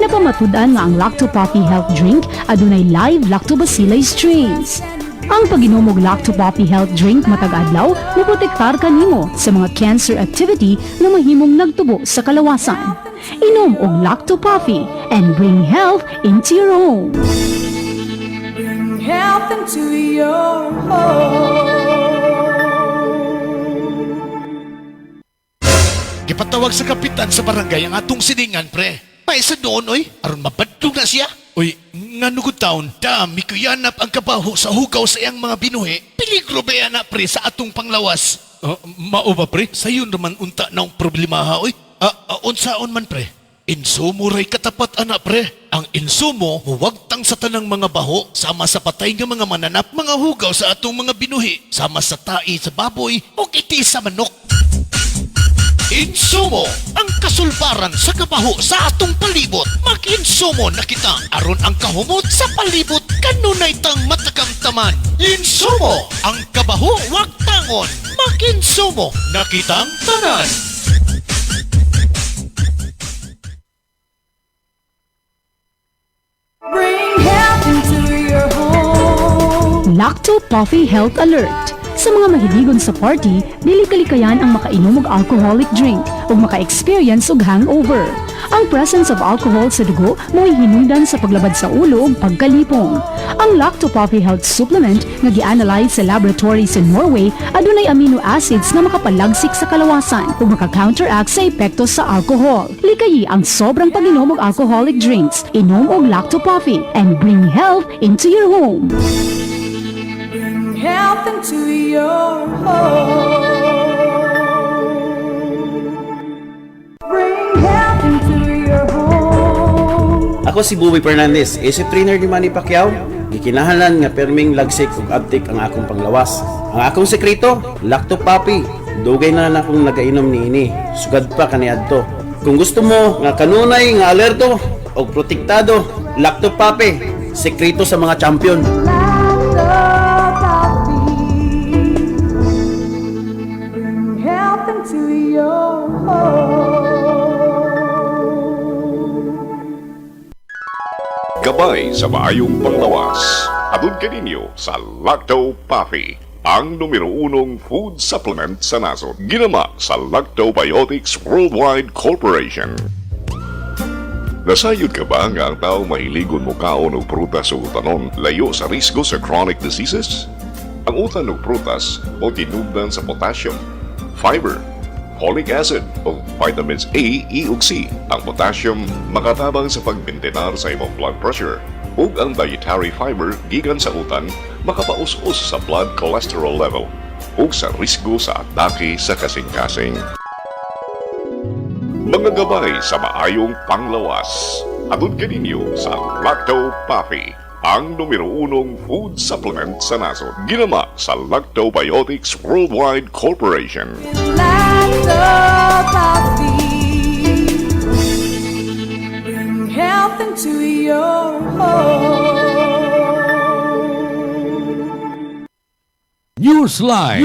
Napamatud-an nga ang Lacto Poppy Health Drink adunay live lactobacilli strains. Ang pag-inom og Lacto Poppy Health Drink matag adlaw moprotektar kanimo sa mga cancer activity nga mahimong nagtubo sa kalawasan. Inom og Lacto Poppy and bring health into your home. Bring health into your home. Gipatawag sa kapitan sa barangay ang atong siningan, pre. Paisa doon, oy. Aron mabadlog na siya. Uy, nga nugod taon, dami ko yanap ang kabaho sa hugaw sa iyang mga binuhi. Peligro ba yan na, pre, sa atong panglawas? Mao ba, pre? Sayon naman unta na ang problema, ha, oy. Unsaon man, pre? Insumo ray katapat, anak, pre. Ang insumo, huwagtang sa tanang mga baho, sama sa patay nga mga mananap, mga hugaw sa atong mga binuhi, sama sa tai sa baboy, o iti sa manok. Insumo, ang kasulbaran sa kabaho sa atong palibot. Mag-insumo na kita aron ang kahumot sa palibot kanunay tang matakamtaman. Insumo, ang kabaho wag tangon. Mag-insumo na kitang tanan. Bring health into your home. Lacto Poppy Health Alert. Sa mga mahiligon sa party, dili kalikayan ang makainom og alcoholic drink o maka-experience og hangover. Ang presence of alcohol sa dugo mo'y hinungdan sa paglabad sa ulo ug pagkalipong. Ang Lacto Poppy Health Supplement nga gi-analyze sa laboratory sa Norway adunay amino acids nga makapalagsik sa kalawasan ug maka-counteract sa epekto sa alcohol. Likayi ang sobrang pag-inom og alcoholic drinks. Inom og Lacto Poppy and bring health into your home. Bring health into your home. Bring health into your home. Ako si Buboy Fernandez, isip trainer ni Manny Pacquiao. Gikinahanglan nga perming lagsik ug abtik ang akong panglawas. Ang akong sekreto, Lacto Poppy. Dugay na akong nagainom niini. Sugad pa kaniadto. Kung gusto mo nga kanunay nga alerto o protektado, Lacto Poppy, sekreto sa mga champion. Bring health into your home. Gabay sa maayong panglawas. Atod kaninyo sa Lacto Poppy, ang numero 1 food supplement sa nasod. Ginama sa Lactobiotics Worldwide Corporation. Nasayod ka ba nga ang tao mahiligon mo kaon o prutas o utanon layo sa risgo sa chronic diseases? Ang utan o prutas o tinubdan sa potassium, fiber, folic acid o vitamins A, E ug C. Ang potassium makatabang sa pagmintenar sa imong blood pressure ug ang dietary fiber gikan sa utan makapaus-us sa blood cholesterol level ug sa risgo sa atake sa kasing-kasing. Mga gabay sa maayong panglawas. Atod kaninyo sa Lacto Poppy, ang numero 1 food supplement sa nasod. Ginama sa Lactobiotics Worldwide Corporation. Lacto Poppy. Bring health into your home. Newsline.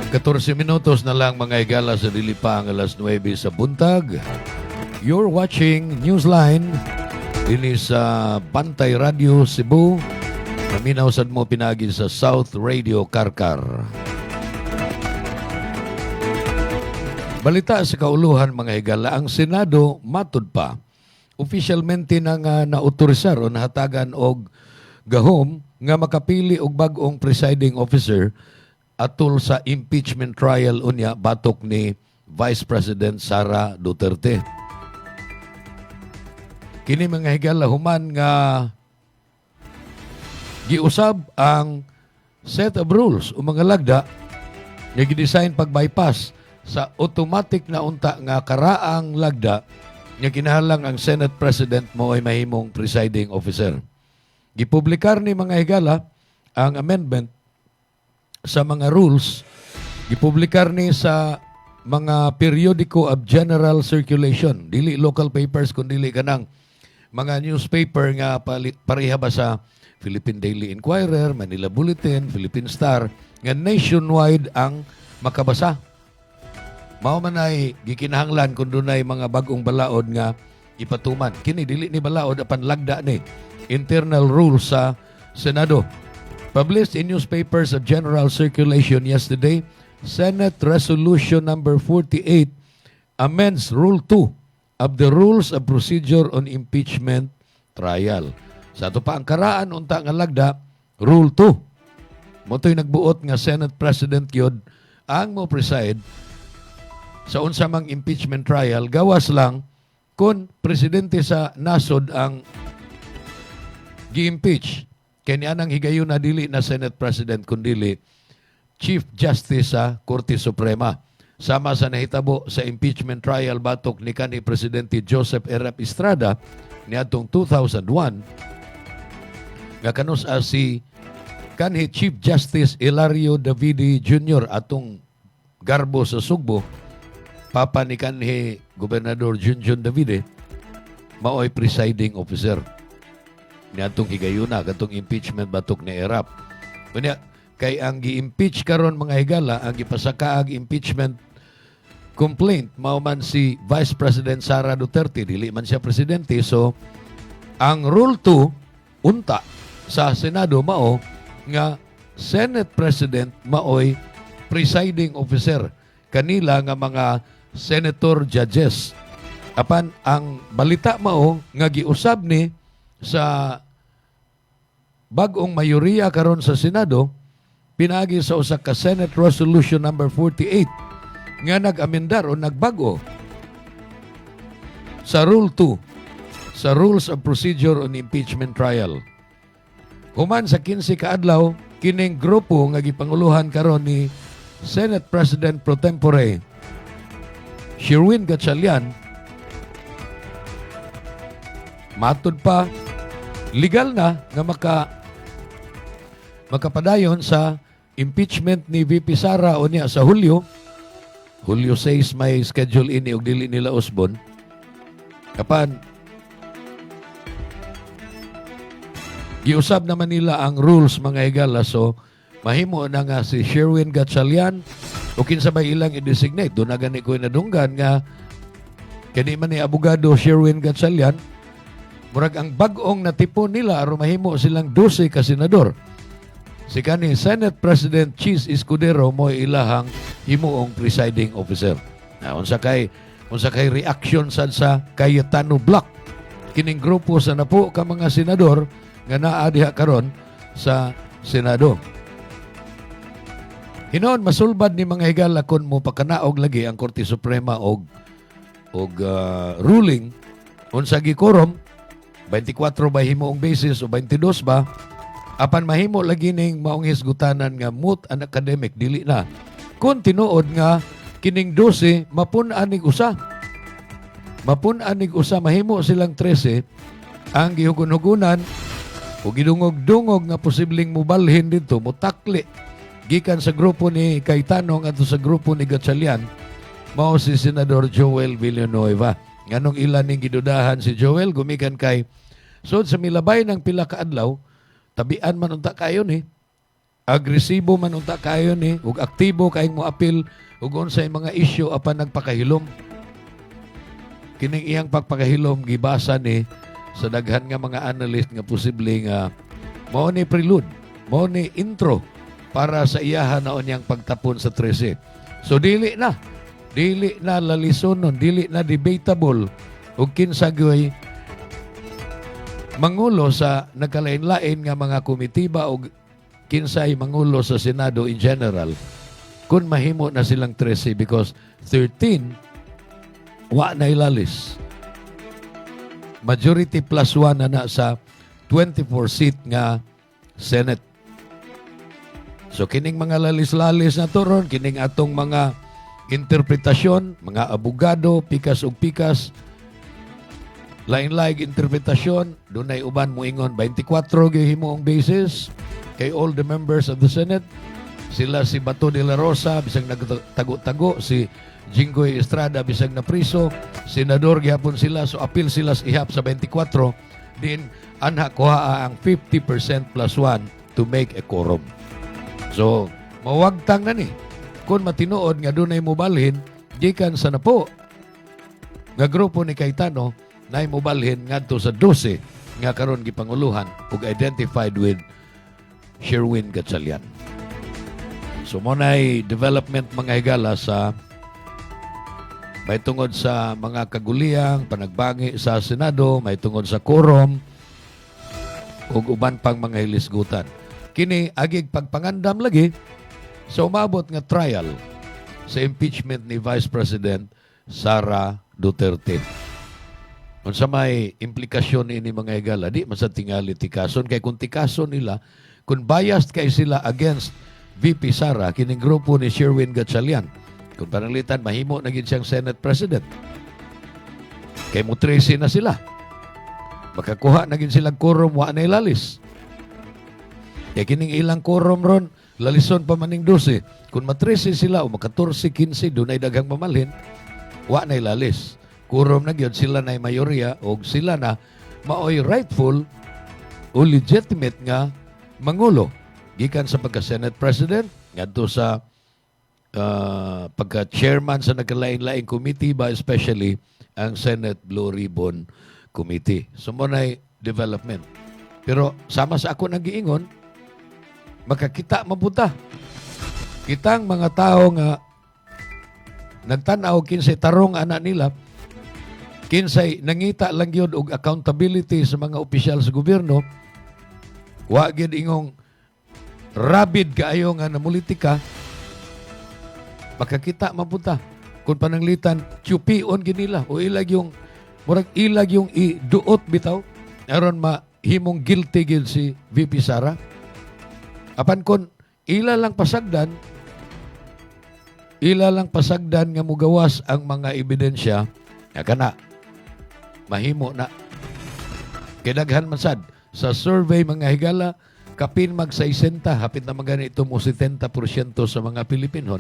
14 minutos na lang mga igala sa dilipa ang alas 9 sa buntag. You're watching Newsline. Ini sa Bantay Radio Cebu. Naminaw sad mo pinagi sa South Radio Karkar. Balita sa kauluhan mga higala, ang Senado matud pa. Opisyalmente nang nautorisar o nahatagan og gahom nga makapili og bag-ong presiding officer atol sa impeachment trial unya batok ni Vice President Sara Duterte. Kini mga higala human nga giusab ang set of rules o mga lagda nga gidesign pag-bypass sa automatic na unta nga karaang lagda nga kinahanglan ang Senate President mo ay mahimong presiding officer. Gipublikar ni mga higala ang amendment sa mga rules, gipublikar ni sa mga periodiko of general circulation, dili local papers kundi dili kanang mga newspaper nga pareha ba sa Philippine Daily Inquirer, Manila Bulletin, Philippine Star, nga nationwide ang makabasa. Mao man ay gikinahanglan kung dunay mga bagong balaod nga ipatuman. Kini dili ni balaod apan lagda ni internal rules sa Senado. Published in newspapers of general circulation yesterday, Senate Resolution number 48 amends Rule 2 of the Rules of Procedure on Impeachment Trial. Sa ato pa ang karaan unta nga lagda, Rule 2. Moto'y nagbuot nga Senate President yun ang mo preside sa unsa mang impeachment trial, gawas lang kung presidente sa nasod ang gi-impeach. Kaya anang higayon na dili na Senate President kundi Chief Justice sa Korte Suprema. Sama sa nahitabo sa impeachment trial batok ni kanhi Presidente Joseph R. Estrada niadtong 2001 nga kanusa si kanhi Chief Justice Hilario Davide Jr. atong garbo sa Sugbo, papa ni kanhi Gobernador Junjun Davide, maoy presiding officer niadtong higayuna katong impeachment batok ni Erap. Kunya kay ang gi-impeach karon mga higala, ang gipasakaag impeachment complaint mao man si Vice President Sara Duterte, dili man siya presidente. So ang Rule 2 unta sa Senado mao nga Senate President maoy presiding officer kanila nga mga senator judges. Apan ang balita mao nga giusab ni sa bag-ong mayoriya karon sa Senado pinagi sa usa ka Senate Resolution number 48 nga nag-amendar o nagbago sa Rule 2 sa Rules of Procedure on Impeachment Trial. Human sa 15 ka adlaw kining grupo nga gipanguluhan karon ni Senate President pro tempore Sherwin Gatchalian, matud pa legal na nga makapadayon sa impeachment ni VP Sara o niya sa Hulyo 6 may schedule ini og dili nila usbon. Kapan giusab naman nila ang rules mga higala, so mahimo na nga si Sherwin Gatchalian o kinsabay ilang i-designate. Doon na gani ko inadunggan nga kani man ni abogado Sherwin Gatchalian, murag ang bag-ong natipon nila aron mahimo silang 12 ka senador. Si kani Senate President Cheese Escudero mo ilahang himuong presiding officer. Unsa kay reaction sad sa Cayetano Block, kining grupo sa napo ka mga senador nga naa diha karon sa Senado. Hinoon masulbad ni mga higala kon mo pakanaog lagi ang Korte Suprema og ruling unsa gikorom 24 ba himuong basis o 22 ba, apan mahimo lagi ning maong hisgutanan nga moot an academic dili na kun tinuod nga kining 12 mapun-anig usa mahimo silang 13 ang gihugon-hugunan o gidungog-dungog nga posibleng mubalhin dito mutakli gikan sa grupo ni Cayetano at sa grupo ni Gatchalian mao si Senador Joel Villanueva. Nganong ilan ning gidudahan si Joel gumikan kay sud sa milabay ng pila ka adlaw, tabian man unta kayo ni, agresibo man unta kayo ni, ug aktibo kayong mo apil ug unsay mga isyu apan nagpakahilom. Kining iyang pagpakahilom gibasa ni sa daghan nga mga analyst nga posible nga mao ni prelude, mao ni intro para sa iyahan na onyang pagtapon sa 13. So dili na lalisonon, dili na debatable ug kinsa gyoy mangulo sa nagkalain-lain nga mga komitiba o kinsay mangulo sa Senado in general kung mahimo na silang 13 because 13 wa na ilalis. Majority plus 1 na sa 24 seat nga Senate. So kining mga lalis-lalis na toron, kining atong mga interpretasyon, mga abogado, pikas ug pikas, lain-laing interpretasyon, dunay uban moingon 24 gyud himuong basis kay all the members of the Senate. Sila si Bato de la Rosa bisag nagtago-tago, si Jinggoy Estrada bisag na priso, senador gihapon sila, so apil sila ihap sa 24 din anha kuha ang 50% plus 1 to make a quorum. So, mawagtang na ni. Kung matinuod nga dunay mobalhin, gikan sa napo nga grupo ni Cayetano na mobalhin ngadto sa 12 nga karon gipanguluhan ug identified with Sherwin Gatchalian. So mo na'y development mga higala sa may tungod sa mga kaguliyang panagbangi sa Senado, may tungod sa quorum ug uban pang mga hilisgutan. Kini agig pagpangandam lagi sa umabot nga trial sa impeachment ni Vice President Sara Duterte. Unsa may implikasyon ini mga higala, di man sa tingali tikason kay kung tikason nila, kung biased kay sila against VP Sara, kining grupo ni Sherwin Gatchalian, kung pananglitan, mahimo na gid siyang Senate President. Kay mo 13 na sila. Makakuha na gid silang quorum, wa na ilalis. Kaya kining ilang quorum ron, lalison pa maning 12. Kung ma-13 sila o maka-14, 15, doon ay daghang mamalhin, wa na ilalis. Quorum na gyud sila na mayorya o sila na maoy rightful o legitimate nga mangulo. Gikan sa pagka-Senate President, ngadto sa pagka-chairman sa nagkalain-laing committee ba especially ang Senate Blue Ribbon Committee. So mo na'y development. Pero sama sa ako nang giingon, makakita mabuta. Kitang mga tao nga nagtanaw kinsay tarong anak nila, kinsay nangita lang yun og accountability sa mga opisyal sa gobyerno, wa gyud ingong rabid kaayo nga namulitika, makakita mabuta. Kung pananglitan, tsupion ginila o ilag yung murag ilag yung iduot bitaw aron mahimong guilty gid si VP Sara. Apan kon ila lang pasagdan nga mugawas ang mga ebidensya, kana mahimo na. Kidaghan man sad sa survey mga higala, kapin mag 60, hapit na magani ito mo 70% sa mga Pilipinon.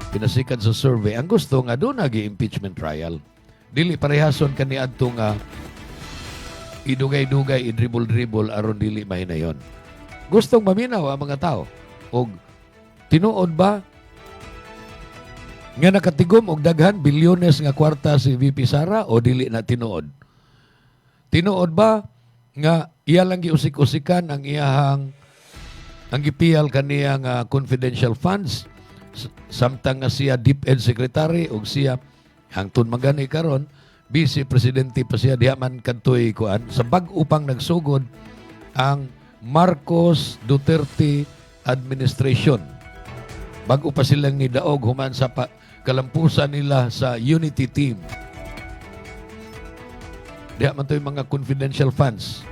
Pinasikat sa survey, ang gusto nga doon nag-impeachment trial. Dili parehason kaniadto nga idugay-dugay, idribble-dribble aron dili mahinayon. Gustong maminaw ang mga tao. Og tinuod ba nga nakatigom og daghan bilyones nga kwarta si VP Sara o dili na tinuod? Tinuod ba nga iya lang giusik-usikan ang iyahang ang gipiyal kaniyang confidential funds samtang nga siya DepEd Secretary o siya hangtod magani karon Vice Presidente pa siya diha man kadtoy kuan sa bag-o pang nagsugod ang Marcos Duterte administration. Bag-o pa silang nidaog human sa kalampusan nila sa unity team. Diha man to'y mga confidential funds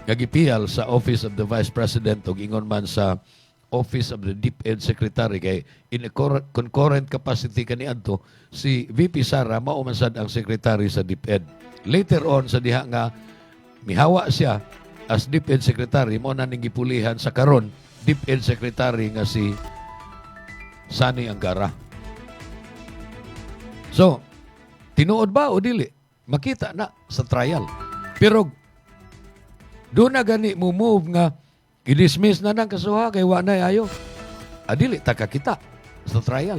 gagipiyal sa Office of the Vice President o ingon man sa Office of the DepEd Secretary kay in a concurrent capacity kaniadto si VP Sara mao man sad ang secretary sa DepEd. Later on sa diha nga mihawa siya as DepEd Secretary mo na ning gipulihan sa karon DepEd Secretary nga si Sani Angara. So, tinuod ba o dili? Makita na sa trial. Pero doon na gani mo move nga i-dismiss na ng kasuha kay wa na ayo. Dili ta kakita sa trial.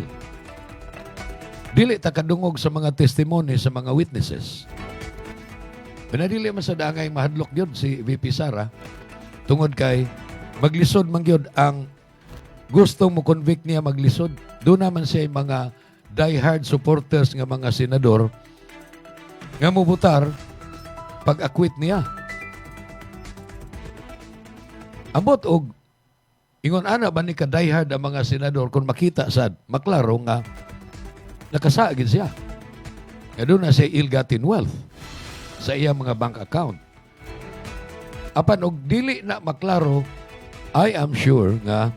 Dili ta kadungog sa mga testimony sa mga witnesses. Pinadili man sa dangay mahadlok gyud si VP Sara tungod kay maglisod man gyud ang gustong mo convict niya maglisod. Doon naman siya mga diehard supporters nga mga senador nga mubutar pag-acquit niya. Ambot og ingon ana ba ni ka diehard ang mga senador kung makita sad maklaro nga nakasagid siya. Nga doon na siya ill-gotten wealth sa iya mga bank account. Apan og dili na maklaro, I am sure nga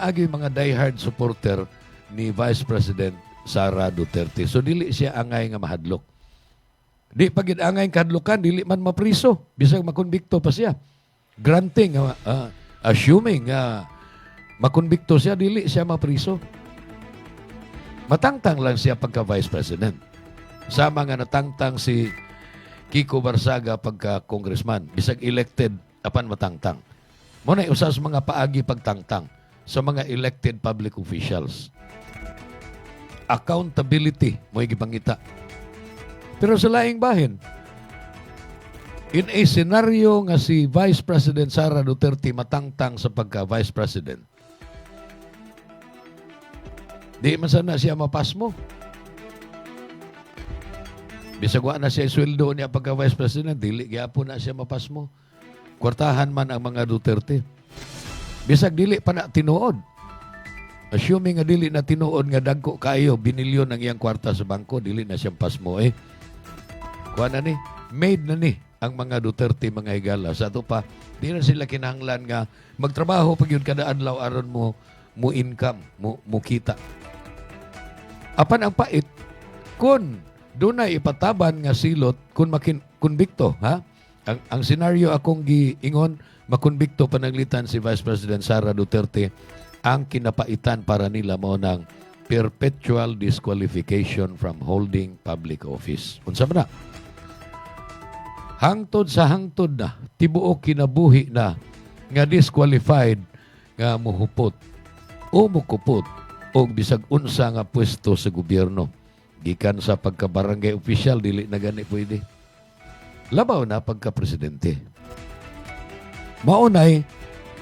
agi mga diehard supporter ni Vice President Sara Duterte. So dili siya angay nga mahadlok. Di pagid angay kahadlokan, dili man mapriso. Bisag makonbikto pa siya. Granting, assuming makonbikto siya, dili siya mapriso. Matangtang lang siya pagka Vice President. Sama nga natangtang si Kiko Barsaga pagka congressman, bisag elected apan matangtang. Muna usas mga paagi pagtangtang sa mga elected public officials. Accountability mo gipangita. Pero sa laing bahin, in a scenario nga si Vice President Sara Duterte matangtang sa pagka Vice President, di man sana siya mapasmo. Bisag wa na siya sweldo niya pagka Vice President, dili gyapon na siya mapasmo. Kwartahan man ang mga Duterte. Bisag dili pa na tinuod. Assuming nga dili na tinuod nga dagko kayo, binilyon ang iyang kwarta sa bangko, dili na siyang pasmo kuha na ni, made na ni ang mga Duterte, mga higala. Sa ito pa, di na sila kinahanglan nga magtrabaho pag yun kada adlaw aron mo income, mo kita. Apan ang pait, kung doon na ipataban nga silot, kung makonbikto, ha? Ang senaryo akong giingon, makonbikto panaglitan si Vice President Sara Duterte, ang kinapaitan para nila mo ng perpetual disqualification from holding public office. Unsa man na? Hangtod sa hangtod na, tibuok kinabuhi na nga disqualified nga muhupot o mukupot o bisag unsa nga pwesto sa gobyerno. Gikan sa pagka-barangay official, dili na gani pwede. Labaw na pagka-presidente. Maunay,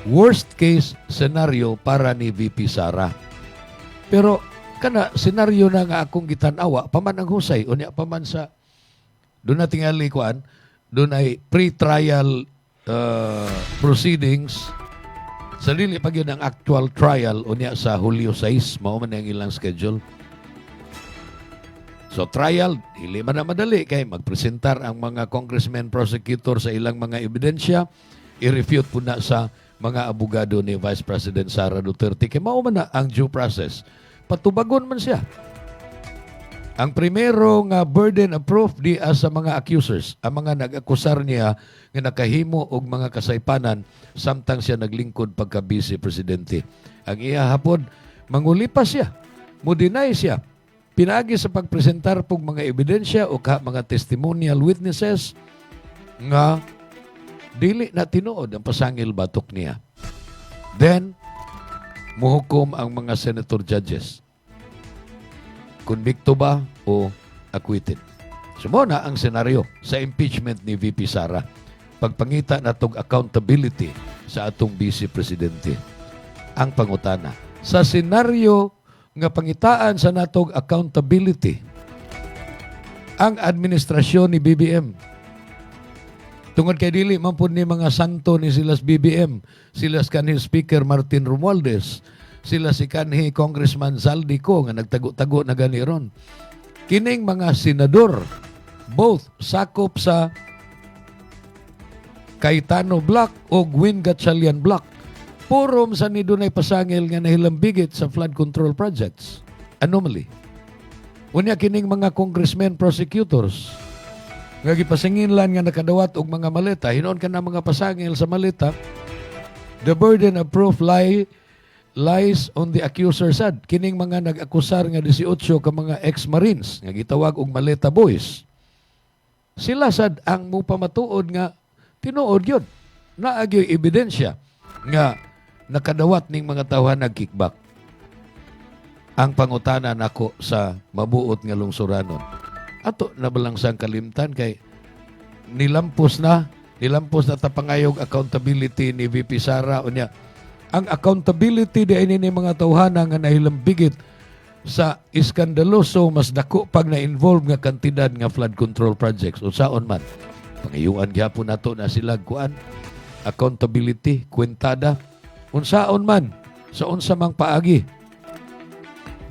worst case scenario para ni VP Sara. Pero kana senaryo na nga akong gitanawa, paman ang husay, unya paman sa doon na tingali kuan, doon ay pre-trial proceedings. Sa dili pag yun ang actual trial unya sa Hulyo 6, mao man ang ilang schedule. So trial, dili man na madali kay magpresentar ang mga congressmen, prosecutor sa ilang mga ebidensya, i-refute po na sa mga abogado ni Vice President Sara Duterte. Kaya mao man na ang due process. Patubagon man siya. Ang primero nga burden of proof di sa mga accusers, ang mga nag-akusar niya nga nakahimo og mga kasaypanan samtang siya naglingkod pagka vice presidente. Ang iya hapon, mangulipas siya, mo-deny siya. Pinagi sa pagpresentar pog mga ebidensya o mga testimonial witnesses nga dili na tinuod ang pasangil batok niya. Then, muhukom ang mga senator judges. Convicto ba o acquitted? Sumuna ang senaryo sa impeachment ni VP Sara. Pagpangita na tong accountability sa atong vice presidente. Ang pangutana, sa senaryo nga pangitaan sa natong accountability, ang administrasyon ni BBM, tungod kay dili man pud ni mga santo ni silas BBM, silas kanhi Speaker Martin Romualdez, sila si kanhi Congressman Zaldico nga nagtago-tago na gani ron. Kining mga senador, both sakop sa Cayetano Block o Gwin Gatchalian Block, purom sa ni dunay pasangil nga nahilambigit sa flood control projects. Anomaly. Unya kining mga congressmen, prosecutors, nga gipasinginlan nga nakadawat og mga maleta, hinuon ka na mga pasangil sa maleta, the burden of proof lies on the accuser sad. Kining mga nag-akusar nga 18 ka mga ex-marines nga gitawag og maleta boys. Sila sad ang mupamatuod nga tinuod yun. Naagyoy ebidensya nga nakadawat ning mga tawhan nag-kickback. Ang pangutana nako sa mabuot nga lungsuranon. Ato na balangsang kalimtan kay nilampos na tapangayog accountability ni VP Sara unya. Ang accountability di ini ni mga tawhana nga nahilambigit sa iskandaloso mas dako pag na-involve nga kantidad nga flood control projects. Unsaon man. Pangayuan gyapon nato na sila kuan. Accountability, kwentada. Unsaon man sa unsa mang paagi.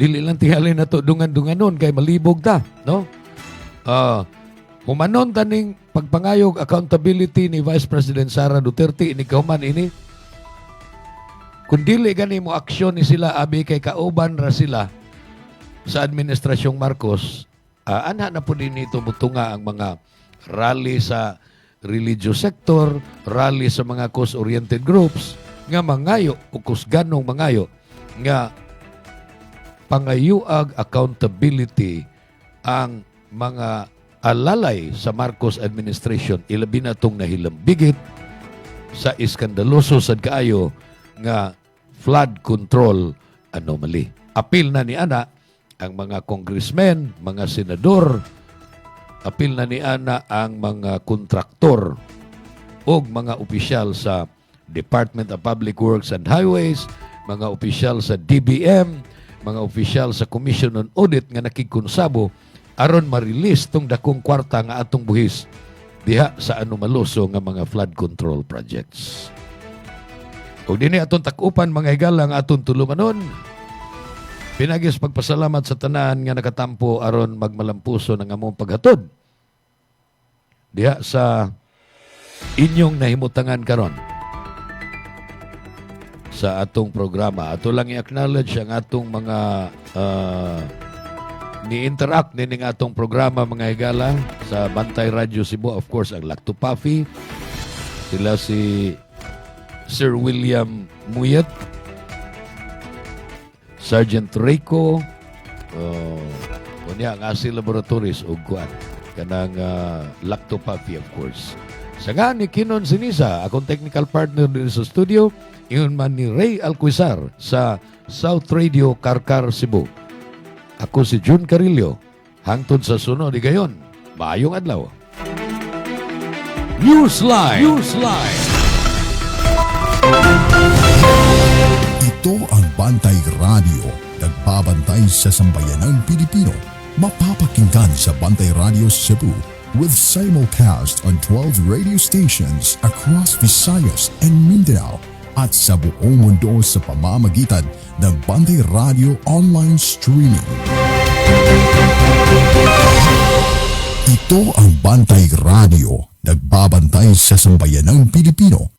Dili lang tingali nato dungan-dunganon kay malibog ta, no? Humanon taning pagpangayog accountability ni Vice President Sara Duterte ini kauman ini. Kung dili gani mo aksyon ni sila abi kay kauban ra sila sa administrasyong Marcos, anha na po din ito mutunga ang mga rally sa religious sector, rally sa mga cause-oriented groups, nga mangayo o kusganong mangayo nga pangayuag accountability ang mga alalay sa Marcos administration, ilabi na itong nahilambigit sa iskandaloso sad kaayo nga flood control anomaly. Apil na ni ana ang mga congressmen, mga senador, apil na ni ana ang mga kontraktor o mga opisyal sa Department of Public Works and Highways, mga opisyal sa DBM, mga opisyal sa Commission on Audit nga nakikonsabo aron ma-release tong dakong kwarta nga atong buhis diha sa anomaluso nga mga flood control projects. Ug dinhi atong takupan mga higala nga atong tulumanon. Pinagis pagpasalamat sa tanan nga nakatampo aron magmalampuso ng among paghatod diha sa inyong nahimutangan karon sa atong programa. Ato lang i-acknowledge ang atong mga ni-interact nining atong programa mga higala sa Bantay Radio Cebu. Of course, ang Lacto Puffy. Sila si Sir William Muyet, Sergeant Rico, ang Asi Laboratories o Guan. Kanang Lacto Puffy, of course. Sa nga ni Kinon Sinisa, akong technical partner din sa studio, iyon man ni Ray Alquizar sa South Radio Karkar, Cebu. Ako si June Carillo, hangtod sa sunod di gayon. Maayong adlaw. Newsline. Ito ang Bantay Radio, nagbabantay sa sambayanang Pilipino. Mapapakinggan sa Bantay Radio Cebu with simulcast on 12 radio stations across Visayas and Mindanao at sa buong mundo sa pamamagitan ng Bantay Radio online streaming. Ito ang Bantay Radio, nagbabantay sa sambayanang Pilipino.